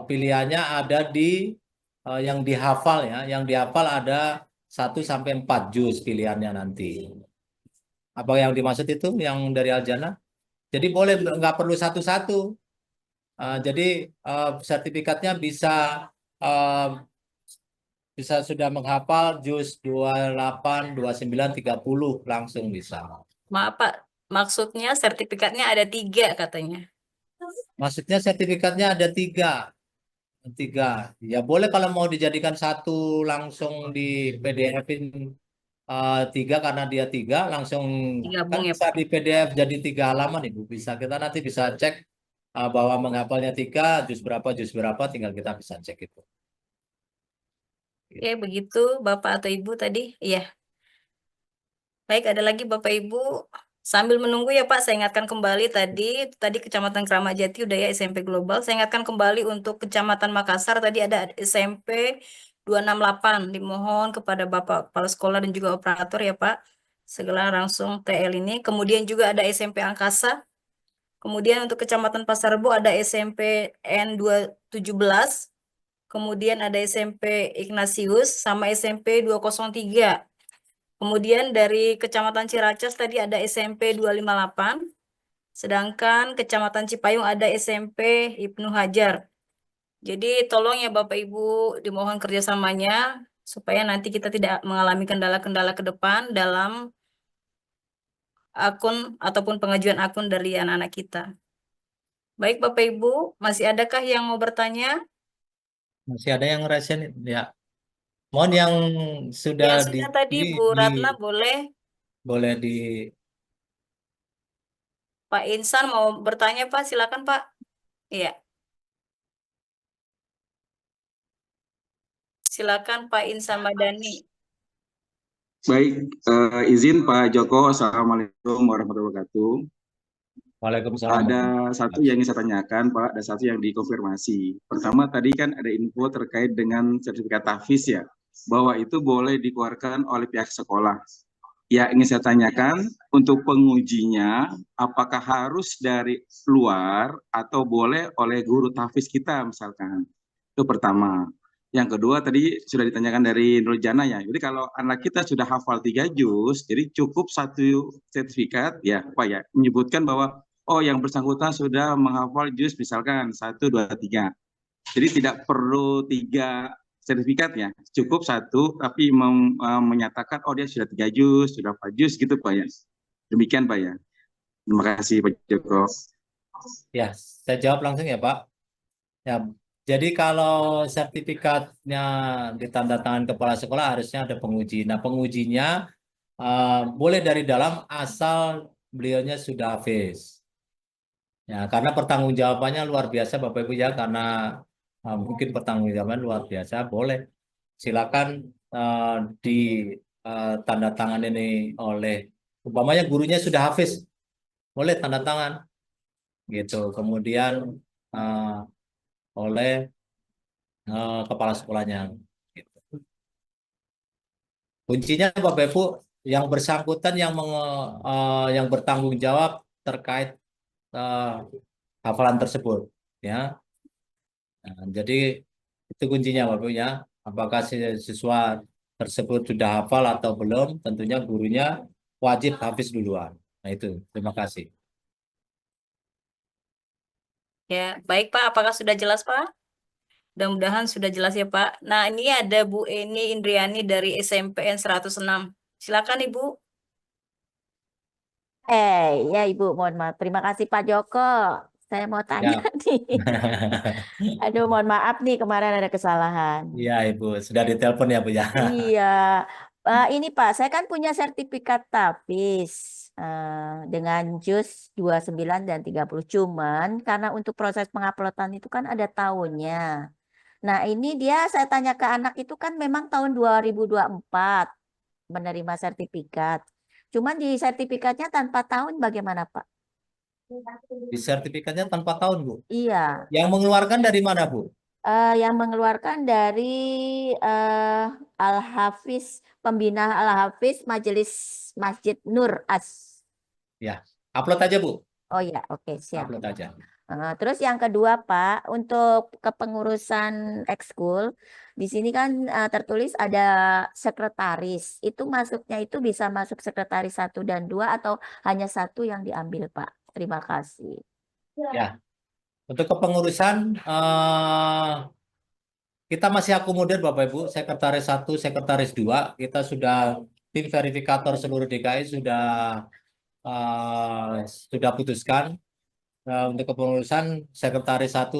pilihannya ada di yang dihafal ya. Yang dihafal ada 1 sampai 4 juz pilihannya nanti. Apa yang dimaksud itu yang dari Aljana? Jadi boleh nggak perlu satu-satu. Jadi sertifikatnya eh, bisa sudah menghafal juz 28, 29, 30 langsung bisa. Maaf Pak, maksudnya sertifikatnya ada 3 katanya. Maksudnya sertifikatnya ada tiga. Ya boleh kalau mau dijadikan satu langsung di PDF-in 3 karena dia 3 langsung kan Digabung ya bisa Pak. di PDF jadi 3 halaman Ibu. Kita nanti bisa cek bahwa menghafalnya 3 juz berapa tinggal kita bisa cek itu. Oke, begitu Bapak atau Ibu tadi. Iya. Baik, ada lagi Bapak Ibu. Sambil menunggu ya Pak, saya ingatkan kembali tadi Kecamatan Kramat Jati udah ya SMP Global. Saya ingatkan kembali untuk Kecamatan Makassar tadi ada SMP 268. Dimohon kepada Bapak Kepala Sekolah dan juga operator ya Pak, segera langsung TL ini. Kemudian juga ada SMP Angkasa. Kemudian untuk Kecamatan Pasar Rebo ada SMP N217. Kemudian ada SMP Ignatius sama SMP 203. Kemudian dari Kecamatan Ciracas tadi ada SMP 258. Sedangkan Kecamatan Cipayung ada SMP Ibnu Hajar. Jadi tolong ya Bapak Ibu dimohon kerjasamanya supaya nanti kita tidak mengalami kendala-kendala ke depan dalam akun ataupun pengajuan akun dari anak-anak kita. Baik Bapak Ibu, masih adakah yang mau bertanya? Masih ada yang resen ya. Mohon yang sudah Yang di sudah tadi ini Bu Ratna boleh, boleh di Pak Insan mau bertanya Pak, silakan Pak. Iya, silakan Pak Insan Madani. Baik, izin Pak Joko, Assalamualaikum warahmatullahi wabarakatuh. Waalaikumsalam. Ada satu yang ingin saya tanyakan, Pak, dan satu yang dikonfirmasi. Pertama, tadi kan ada info terkait dengan sertifikat tahfiz ya, bahwa itu boleh dikeluarkan oleh pihak sekolah. Ya, ingin saya tanyakan, untuk pengujinya, apakah harus dari luar atau boleh oleh guru tahfiz kita misalkan? Itu pertama. Yang kedua tadi sudah ditanyakan dari Nurjana ya. Jadi kalau anak kita sudah hafal 3 juz, jadi cukup satu sertifikat ya, Pak ya, menyebutkan bahwa oh yang bersangkutan sudah menghafal juz misalkan 1, 2, 3. Jadi tidak perlu 3 sertifikat ya, cukup satu tapi menyatakan oh dia sudah 3 juz, sudah 4 juz gitu Pak ya. Demikian Pak ya. Terima kasih Pak Joko. Ya, saya jawab langsung ya Pak. Ya, jadi kalau sertifikatnya ditandatangan kepala sekolah harusnya ada penguji. Nah, pengujinya boleh dari dalam asal beliaunya sudah hafiz. Ya, karena pertanggungjawabannya luar biasa Bapak Ibu ya, karena mungkin pertanggungjawaban luar biasa. Boleh, silakan tanda tangan ini oleh, umpamanya gurunya sudah hafiz, boleh tanda tangan, gitu. Kemudian oleh kepala sekolahnya. Gitu. Kuncinya Bapak Ibu yang bersangkutan yang bertanggung jawab terkait hafalan tersebut, ya. Nah, jadi itu kuncinya Bapak Ibu ya. Apakah siswa tersebut sudah hafal atau belum? Tentunya gurunya wajib hafiz duluan. Nah itu, terima kasih. Ya, baik Pak, apakah sudah jelas Pak? Mudah-mudahan sudah jelas ya Pak. Nah, ini ada Bu Eni Indriani dari SMPN 106. Silakan Ibu. Ya Ibu, mohon maaf. Terima kasih Pak Joko. Saya mau tanya Ya. nih. Aduh, mohon maaf nih kemarin ada kesalahan. Iya Ibu, sudah ditelepon ya Bu ya. Iya, ini Pak, saya kan punya sertifikat TAPIS dengan juz 29 dan 30. Cuman karena untuk proses penguploadan itu kan ada tahunnya. Nah, ini saya tanya ke anak itu kan memang tahun 2024 menerima sertifikat. Cuman di sertifikatnya tanpa tahun bagaimana Pak? Di sertifikatnya tanpa tahun Bu. Iya. Yang mengeluarkan dari mana Bu? Yang mengeluarkan dari Al-Hafiz, Pembina Al-Hafiz Majelis Masjid Nur As. Ya, upload aja Bu. Oh ya, oke, siap. Upload aja. Terus yang kedua Pak, untuk kepengurusan ekskul, di sini kan tertulis ada sekretaris. Itu masuknya itu bisa masuk sekretaris 1 dan 2 atau hanya 1 yang diambil Pak? Terima kasih. Ya, Untuk kepengurusan kita masih akomodir Bapak Ibu, Sekretaris 1, Sekretaris 2, kita sudah tim verifikator seluruh DKI sudah putuskan untuk kepengurusan Sekretaris 1,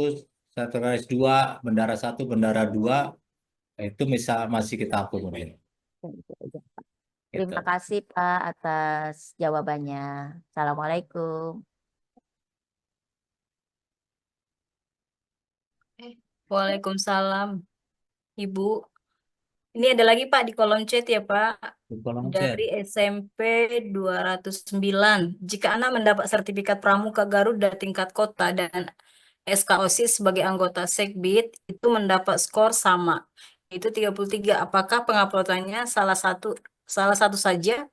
Sekretaris 2, Bendara 1, Bendara 2 itu masih kita akomodir. Terima Gitu. kasih Pak atas jawabannya. Assalamualaikum. Waalaikumsalam, Ibu. Ini ada lagi Pak di kolom chat ya Pak. Di kolom chat. Dari SMP 209. Jika Anda mendapat sertifikat pramuka Garuda tingkat kota dan SK OSIS sebagai anggota Sekbid, itu mendapat skor sama. Itu 33. Apakah penguploadannya salah satu saja?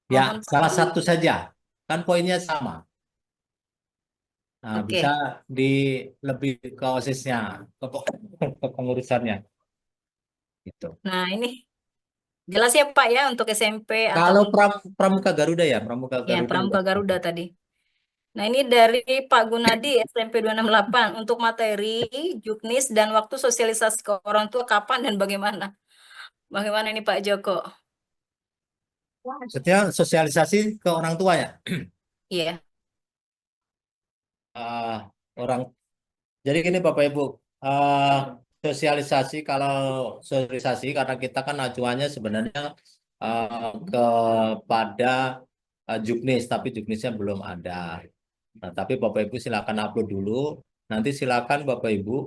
Ya, Mohon salah satu saja. Kan poinnya sama. Nah, Oke. bisa lebih ke OSIS-nya, ke pengurusannya. Gitu. Nah, ini jelas ya Pak ya untuk SMP atau Kalau Pramuka Garuda ya, Pramuka ya Garuda. Pramuka Garuda tadi. Nah, ini dari Pak Gunadi SMP 268 untuk materi, juknis dan waktu sosialisasi ke orang tua kapan dan bagaimana? Bagaimana ini Pak Joko? Setiap sosialisasi ke orang tuanya. Iya. Orang. Jadi gini Bapak Ibu, sosialisasi karena kita kan acuannya sebenarnya kepada juknis, tapi juknisnya belum ada. Nah, tapi Bapak Ibu silakan upload dulu. Nanti silakan Bapak Ibu,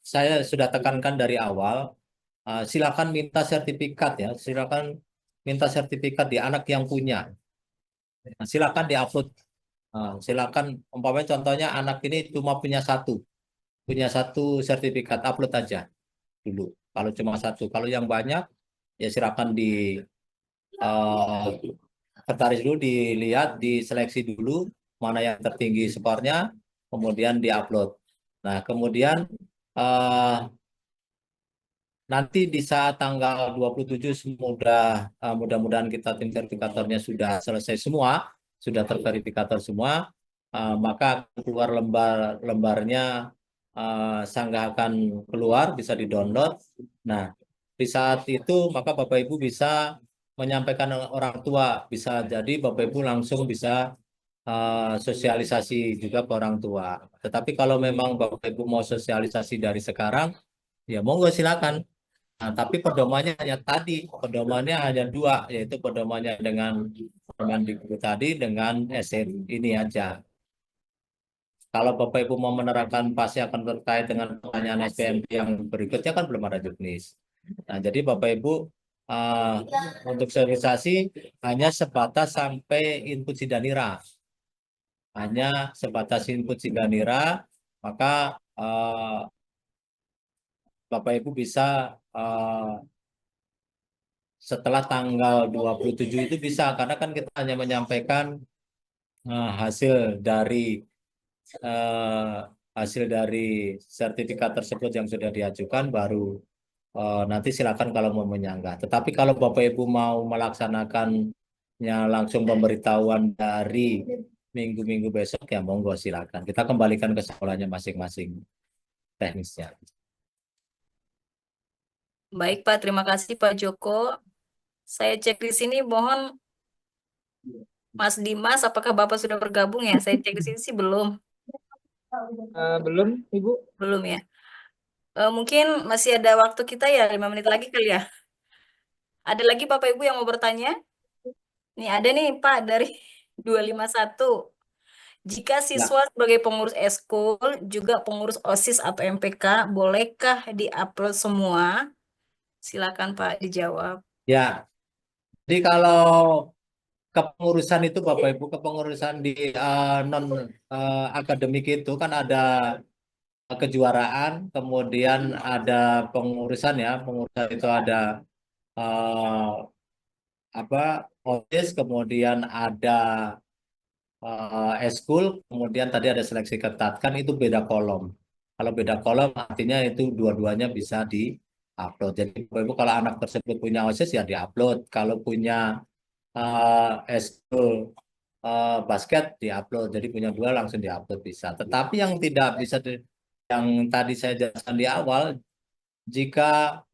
saya sudah tekankan dari awal, silakan minta sertifikat ya, silakan minta sertifikat di anak yang punya. Nah, silakan diupload. Silakan umpamanya contohnya anak ini cuma punya satu sertifikat, upload aja dulu. Kalau cuma satu, kalau yang banyak ya silakan di tertarik dulu, dilihat, diseleksi dulu mana yang tertinggi skornya, kemudian diupload. Nah, kemudian nanti di saat tanggal 27 mudah-mudahan kita tim verifikatornya sudah selesai semua, sudah terverifikator semua, maka keluar lembarnya, sanggah akan keluar, bisa di-download. Nah, di saat itu maka Bapak Ibu bisa menyampaikan orang tua, bisa jadi Bapak Ibu langsung bisa sosialisasi juga ke orang tua. Tetapi kalau memang Bapak Ibu mau sosialisasi dari sekarang, ya monggo silakan. Nah, tapi pedomannya hanya dua, yaitu pedomannya dengan Permendikbud tadi dengan SN ini aja. Kalau Bapak Ibu mau menerapkan pasti akan terkait dengan pertanyaan SPMP yang berikutnya kan belum ada juknis. Nah, jadi Bapak Ibu untuk sosialisasi hanya sebatas sampai input Sidanira. Hanya sebatas input Sidanira, maka Bapak Ibu bisa setelah tanggal 27 itu bisa, karena kan kita hanya menyampaikan hasil dari sertifikat tersebut yang sudah diajukan, baru nanti silakan kalau mau menyanggah. Tetapi kalau Bapak Ibu mau melaksanakannya langsung pemberitahuan dari minggu-minggu besok, ya monggo silakan. Kita kembalikan ke sekolahnya masing-masing teknisnya. Baik Pak, terima kasih Pak Joko. Saya cek di sini, mohon Mas Dimas, apakah Bapak sudah bergabung ya? Saya cek di sini sih belum. Belum, Ibu. Belum ya. Mungkin masih ada waktu kita ya, 5 menit lagi kali ya. Ada lagi Bapak Ibu yang mau bertanya? Nih ada nih Pak dari 251. Jika siswa sebagai pengurus eskul juga pengurus OSIS atau MPK, bolehkah diupload semua? Silakan Pak dijawab. Ya, jadi kalau kepengurusan itu Bapak Ibu, kepengurusan di non akademik itu kan ada kejuaraan, kemudian ada pengurusan ya, pengurusan itu ada OSIS, kemudian ada eskul, kemudian tadi ada seleksi ketat, kan itu beda kolom. Kalau beda kolom artinya itu dua-duanya bisa di-upload. Jadi Bapak Ibu kalau anak tersebut punya OSIS ya di-upload, kalau punya eskul basket diupload. Jadi punya dua langsung diupload bisa. Tetapi yang tidak bisa yang tadi saya jelaskan di awal, jika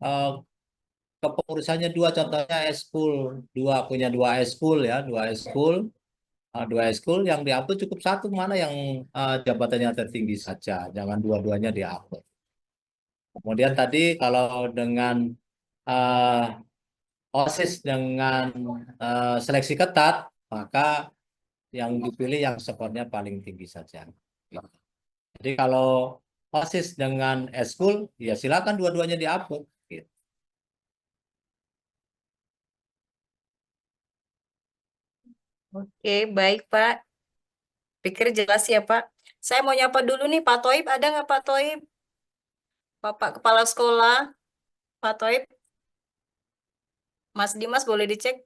kepengurusannya dua, contohnya eskul, punya dua eskul ya, dua eskul yang diupload cukup satu, mana yang jabatannya tertinggi saja, jangan dua-duanya diupload. Kemudian tadi kalau dengan OSIS dengan seleksi ketat, maka yang dipilih yang skornya paling tinggi saja. Jadi kalau OSIS dengan eskul, ya silakan dua-duanya diupload. Gitu. Oke, baik Pak. Pikir jelas ya Pak. Saya mau nyapa dulu nih Pak Toib, ada nggak Pak Toib? Bapak Kepala Sekolah, Pak Toib, Mas Dimas boleh dicek?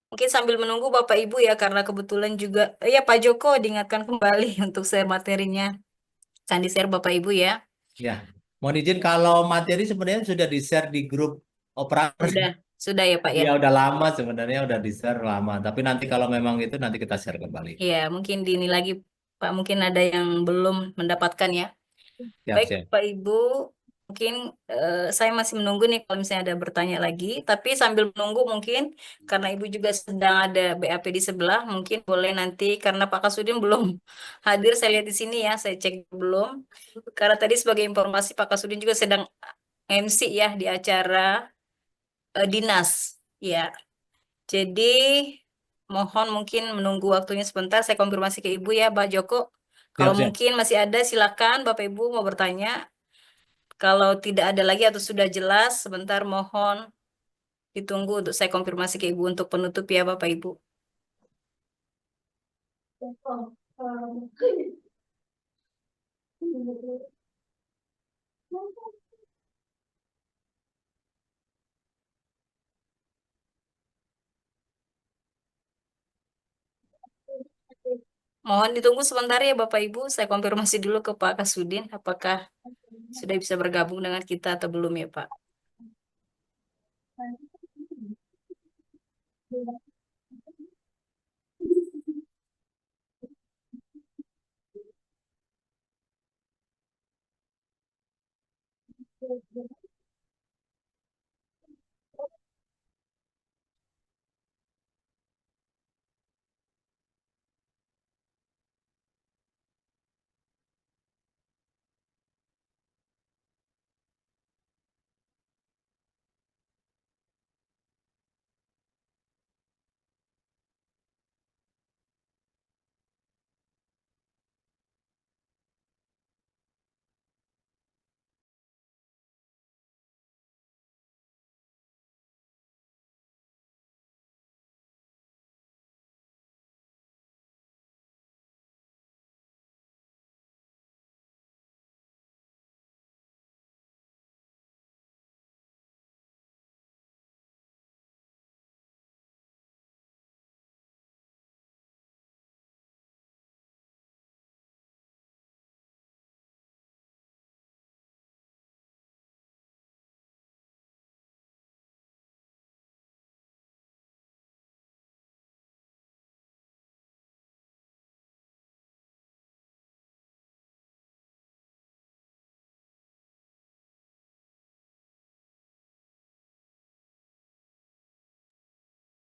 Mungkin sambil menunggu Bapak Ibu ya, karena kebetulan juga, ya Pak Joko diingatkan kembali untuk share materinya. Akan di-share Bapak Ibu ya. Ya, mohon izin kalau materi sebenarnya sudah di-share di grup operator. Sudah ya Pak ya. Ya udah lama sebenarnya, udah di-share lama. Tapi nanti kalau memang itu nanti kita share kembali. Ya, mungkin di ini lagi Pak, mungkin ada yang belum mendapatkan ya. Siap, Baik siap. Pak Ibu, mungkin saya masih menunggu nih kalau misalnya ada bertanya lagi. Tapi sambil menunggu mungkin karena Ibu juga sedang ada BAP di sebelah, mungkin boleh nanti karena Pak Kasudin belum hadir, saya lihat di sini ya, saya cek belum. Karena tadi sebagai informasi Pak Kasudin juga sedang MC ya di acara dinas. Ya, jadi mohon mungkin menunggu waktunya sebentar. Saya konfirmasi ke Ibu ya, Pak Joko. Kalau Siap, siap. mungkin masih ada, silakan Bapak Ibu mau bertanya. Kalau tidak ada lagi atau sudah jelas, sebentar mohon ditunggu untuk saya konfirmasi ke Ibu untuk penutup ya Bapak Ibu. Mohon ditunggu sebentar ya Bapak Ibu, saya konfirmasi dulu ke Pak Kasudin apakah sudah bisa bergabung dengan kita atau belum ya Pak.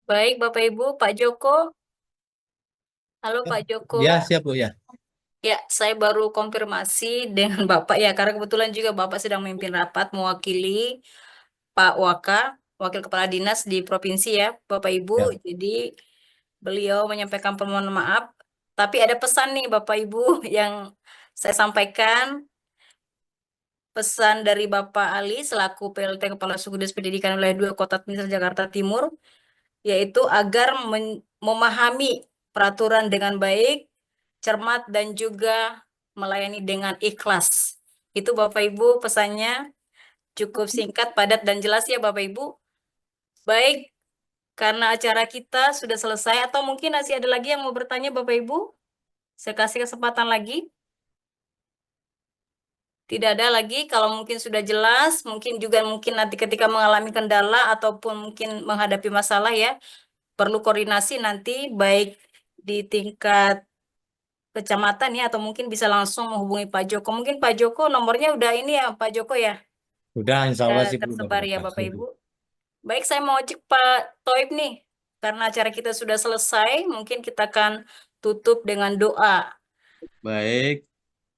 Baik Bapak Ibu, Pak Joko. Halo Pak Joko. Ya, siap Bu ya. Ya, saya baru konfirmasi dengan Bapak ya, karena kebetulan juga Bapak sedang memimpin rapat mewakili Pak Waka, Wakil Kepala Dinas di Provinsi ya, Bapak Ibu. Ya. Jadi beliau menyampaikan permohonan maaf, tapi ada pesan nih Bapak Ibu yang saya sampaikan. Pesan dari Bapak Ali selaku PLT Kepala Suku Dinas Pendidikan Wilayah 2 Kota Misal Jakarta Timur, yaitu agar memahami peraturan dengan baik, cermat, dan juga melayani dengan ikhlas. Itu Bapak Ibu pesannya cukup singkat, padat, dan jelas ya Bapak Ibu. Baik, karena acara kita sudah selesai atau mungkin masih ada lagi yang mau bertanya Bapak Ibu? Saya kasih kesempatan lagi. Tidak ada lagi. Kalau mungkin sudah jelas, mungkin nanti ketika mengalami kendala ataupun mungkin menghadapi masalah ya, perlu koordinasi nanti baik di tingkat kecamatan ya, atau mungkin bisa langsung menghubungi Pak Joko. Mungkin Pak Joko nomornya udah ini ya, Pak Joko ya, Udah, insya Allah udah sih Bu, udah tersebar ya berapa. Bapak Ibu. Baik, saya mau cek Pak Toib nih, karena acara kita sudah selesai, mungkin kita akan tutup dengan doa. Baik,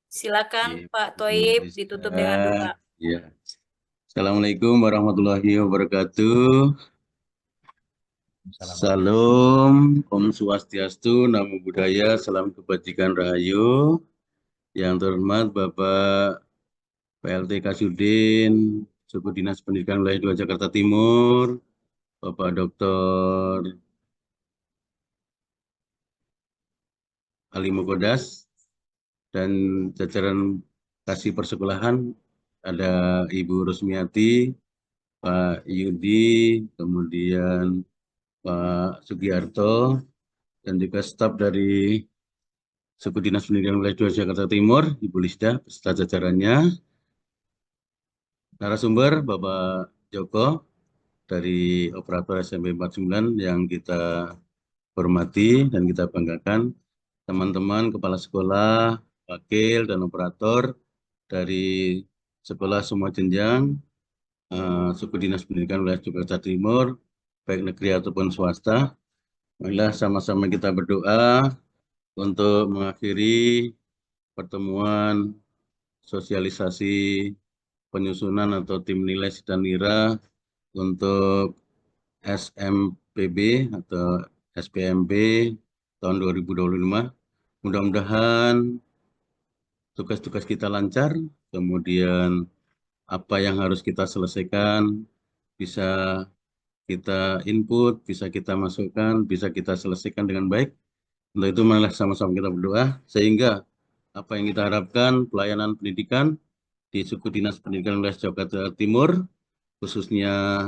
Silakan ya, Pak Ibu Toib Rizka. ditutup dengan doa. Ya. Assalamualaikum warahmatullahi wabarakatuh. Salam, Om Swastiastu, Namo Buddhaya, Salam Kebajikan Rahayu. Yang terhormat Bapak PLT Kasudin, Suku Dinas Pendidikan Wilayah 2 Jakarta Timur, Bapak Dr. Ali Mukodas, dan jajaran kasih persekolahan, ada Ibu Rusmiati, Pak Yudi, kemudian Pak Sugiarto, dan juga staf dari Suku Dinas Pendidikan Wilayah 2 Jakarta Timur, Ibu Lisda, beserta jajarannya. Narasumber Bapak Joko dari operator SMP 49 yang kita hormati dan kita banggakan, teman-teman kepala sekolah, wakil, dan operator dari sekolah semua jenjang, Suku Dinas Pendidikan Wilayah Jakarta Timur, baik negeri ataupun swasta. Marilah sama-sama kita berdoa untuk mengakhiri pertemuan sosialisasi penyusunan atau tim nilai dan nira untuk SMPB atau SPMB tahun 2025. Mudah-mudahan tugas-tugas kita lancar, kemudian apa yang harus kita selesaikan bisa kita input, bisa kita masukkan, bisa kita selesaikan dengan baik. Untuk itu marilah sama-sama kita berdoa, sehingga apa yang kita harapkan pelayanan pendidikan di Suku Dinas Pendidikan Wilayah Jakarta Timur, khususnya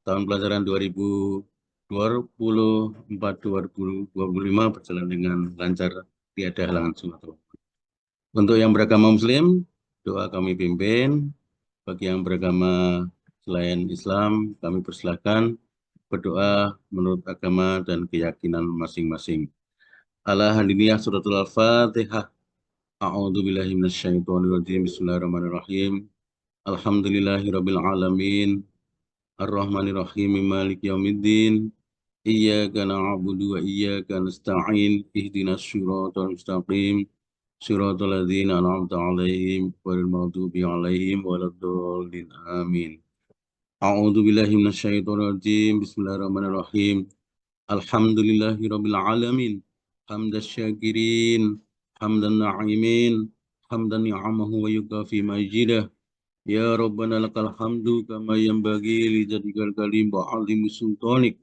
tahun pelajaran 2024-2025 berjalan dengan lancar, tiada halangan suatu. Untuk yang beragama Muslim, doa kami pimpin. Bagi yang beragama selain Islam, kami persilahkan berdoa menurut agama dan keyakinan masing-masing. Ala hadiniyah suratul al-fatihah. A'udzu billahi minasyaitonir rajim. Bismillahirrahmanirrahim. Alhamdulillahirabbil alamin. Ar-Rahmanir-Rahim. Maliki yaumiddin. Iyyaka na'budu wa iyyaka nasta'in. Ihdinas siratal mustaqim. Siratal ladzina an'amta 'alaihim ghairil maghdubi 'alaihim waladdallin. Amin. A'udzu billahi minasyaitonir rajim. Bismillahirrahmanirrahim. Alhamdulillahirabbil alamin. Hamdas syakirin, hamdan na'imin, hamdan ni'amahu wa yukafi majidah. Ya Rabbana lakal hamdu kama yanbaghi li jadikal kalim wa 'azimi sultanik.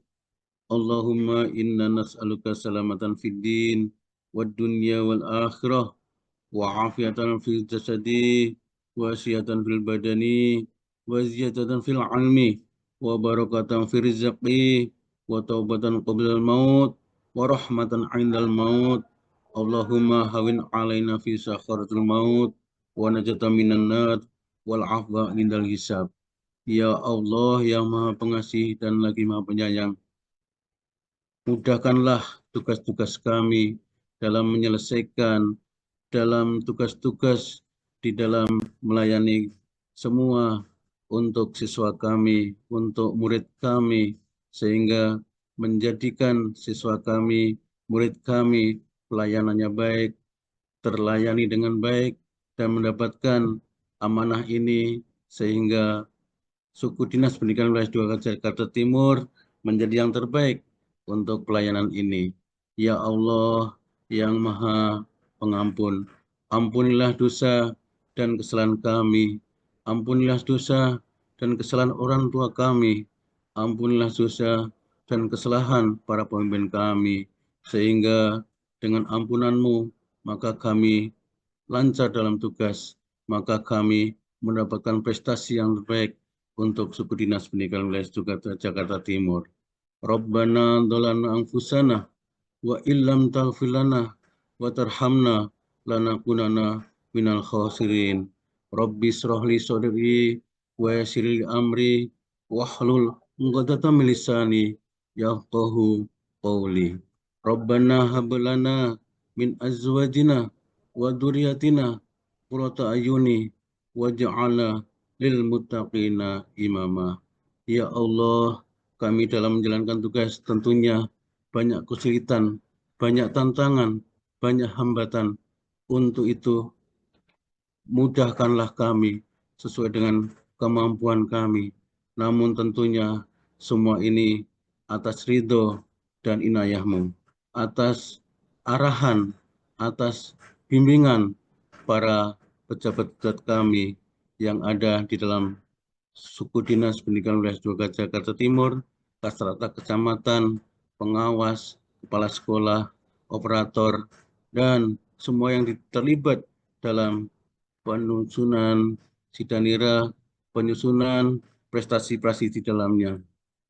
Allahumma inna nas'aluka salamatan fid din wad dunya wal akhirah wa afiatan fil jasadi wa siyatan fil badani wa ziyadatan fil ilmi wa barakatan fil rizqi wa taubatan qabla al maut wa rahmatan 'indal maut. Allahumma hawin 'alaina fi sakharatil maut wa najatan minan nar wal afwa 'indal hisab. Ya Allah yang Maha Pengasih dan lagi Maha Penyayang, mudahkanlah tugas-tugas kami dalam menyelesaikan, dalam tugas-tugas di dalam melayani semua untuk siswa kami, untuk murid kami, sehingga menjadikan siswa kami, murid kami pelayanannya baik, terlayani dengan baik, dan mendapatkan amanah ini sehingga Suku Dinas Pendidikan Wilayah 2 Jakarta Timur menjadi yang terbaik untuk pelayanan ini. Ya Allah yang Maha Pengampun, ampunilah dosa dan kesalahan kami, ampunilah dosa dan kesalahan orang tua kami, ampunilah dosa dan kesalahan para pemimpin kami, sehingga dengan ampunan-Mu maka kami lancar dalam tugas, maka kami mendapatkan prestasi yang terbaik untuk Suku Dinas Pendidikan Wilayah Jakarta Timur. Rabbana dhalana anfusana wa illam taghfir lana wa tarhamna lanakunanna minal khasirin. Rabbi shrah li sadri wa yassir li amri wahlul 'uqdatam min lisani yafqahu qawli. Rabbana hab lana min azwajina wa dzurriyyatina qurrata ayuni waj'alna lil muttaqina imama. Ya Allah, kami dalam menjalankan tugas tentunya banyak kesulitan, banyak tantangan, banyak hambatan. Untuk itu, mudahkanlah kami sesuai dengan kemampuan kami. Namun tentunya semua ini atas ridho dan inayah-Mu, atas arahan, atas bimbingan para pejabat-pejabat kami yang ada di dalam Suku Dinas Pendidikan Wilayah 2 Jakarta Timur, Kasrata Kecamatan, pengawas, kepala sekolah, operator, dan semua yang terlibat dalam penyusunan Sidanira, penyusunan prestasi-prestasi di dalamnya,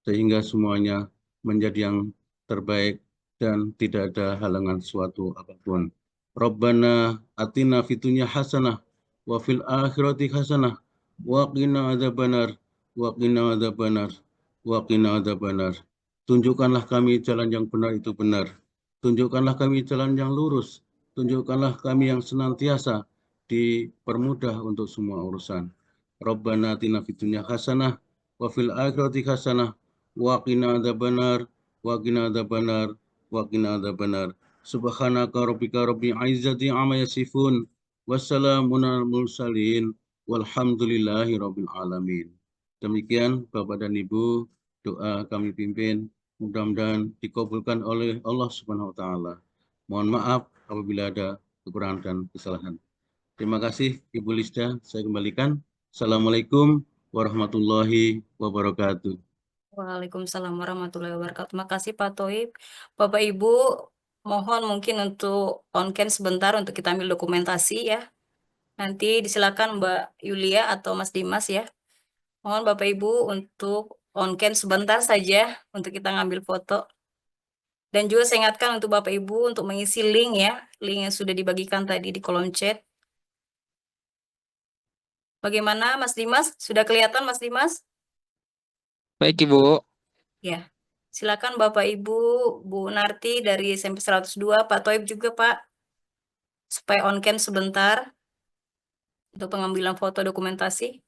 sehingga semuanya menjadi yang terbaik dan tidak ada halangan suatu apapun. Rabbana atina fitunya hasanah wa fil akhirati hasanah wa qina adzabannar wa qina adzabannar wa qina adzabannar. Tunjukkanlah kami jalan yang benar itu benar. Tunjukkanlah kami jalan yang lurus. Tunjukkanlah kami yang senantiasa dipermudah untuk semua urusan. Rabbana atina fid dunya hasanah wa fil akhirati hasanah wa qina adzabannar wa qina adzabannar wa qina adzabannar. Subhanaka rabbika rabbil izzati amma yasifun wassalamun alal mursalin walhamdulillahi rabbil alamin. Demikian Bapak dan Ibu, doa kami pimpin mudah-mudahan dikabulkan oleh Allah Subhanahu wa taala. Mohon maaf apabila ada kekurangan dan kesalahan. Terima kasih Ibu Lisda, saya kembalikan. Assalamualaikum warahmatullahi wabarakatuh. Waalaikumsalam warahmatullahi wabarakatuh. Makasih Pak Toib. Bapak Ibu, mohon mungkin untuk on cam sebentar untuk kita ambil dokumentasi ya. Nanti disilakan Mbak Yulia atau Mas Dimas ya. Mohon Bapak Ibu untuk on cam sebentar saja untuk kita ngambil foto. Dan juga saya ingatkan untuk Bapak Ibu untuk mengisi link ya, link yang sudah dibagikan tadi di kolom chat. Bagaimana Mas Dimas? Sudah kelihatan Mas Dimas? Baik Ibu. Ya. Silakan Bapak Ibu, Bu Narti dari SMP 102, Pak Toib juga Pak. Supaya on cam sebentar untuk pengambilan foto dokumentasi.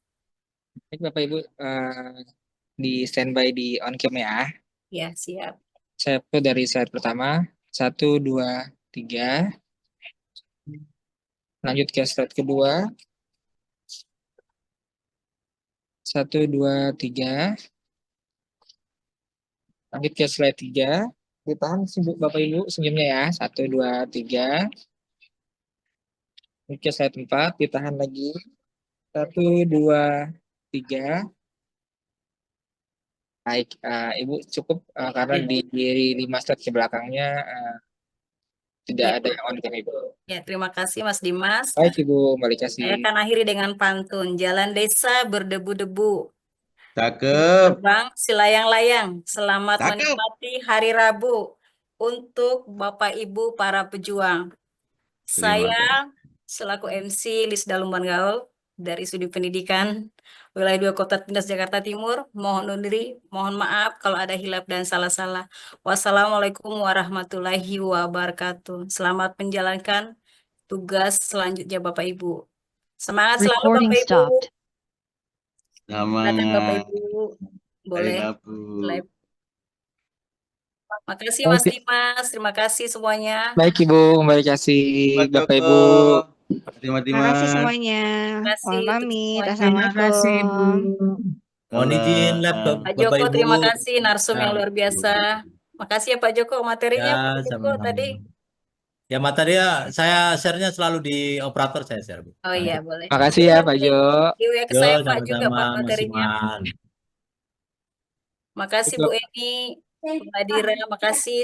Baik Bapak Ibu, di standby di on cam ya. Ya, siap. Saya upload dari slide pertama. 1, 2, 3. Lanjut ke slide kedua. 1, 2, 3. Lanjut ke slide 3. Ditahan Bapak Ibu senyumnya ya. 1, 2, 3. Lanjut ke slide 4. Ditahan lagi. 1, 2, 3. Baik, Ibu cukup karena di 5 slide ke belakangnya tidak ada yang on cam Ibu. Ya, terima kasih Mas Dimas. Baik Ibu, kembali kasih. Saya akan akhiri dengan pantun. Jalan desa berdebu-debu. Cakep. Bang, silayang-layang. Selamat Cakep. menikmati hari Rabu untuk Bapak Ibu para pejuang. Saya selaku MC Lisda Lumban Gaul dari Studi Pendidikan Wilayah 2 Kota Tindas Jakarta Timur. Mohon diri, mohon maaf kalau ada hilaf dan salah-salah. Wassalamualaikum warahmatullahi wabarakatuh. Selamat menjalankan tugas selanjutnya Bapak Ibu. Semangat selalu Recording Bapak Ibu. stopped. Silakan Bapak Semangat. Ibu. Boleh. Live. Makasih Mas Dimas, terima kasih semuanya. Baik Ibu, kembali kasih Bapak Ibu. Terima Terima kasih semuanya. Terima kasih Mohon untuk pamit. semuanya. Assalamualaikum. Mohon izin laptop Pak Bapak Joko, Ibu. terima kasih narsum yang Nah, luar biasa. Makasih ya Pak Joko, materinya Ya, Pak Joko sama-sama. tadi. Ya materi saya share-nya selalu di operator saya share, Bu. Oh iya, boleh. Makasih ya Pak Jo. Iya ke Yo, saya Pak juga sama-sama Pak Mas materinya. Iman. Makasih Bu Eni, Bu Nadira, makasih.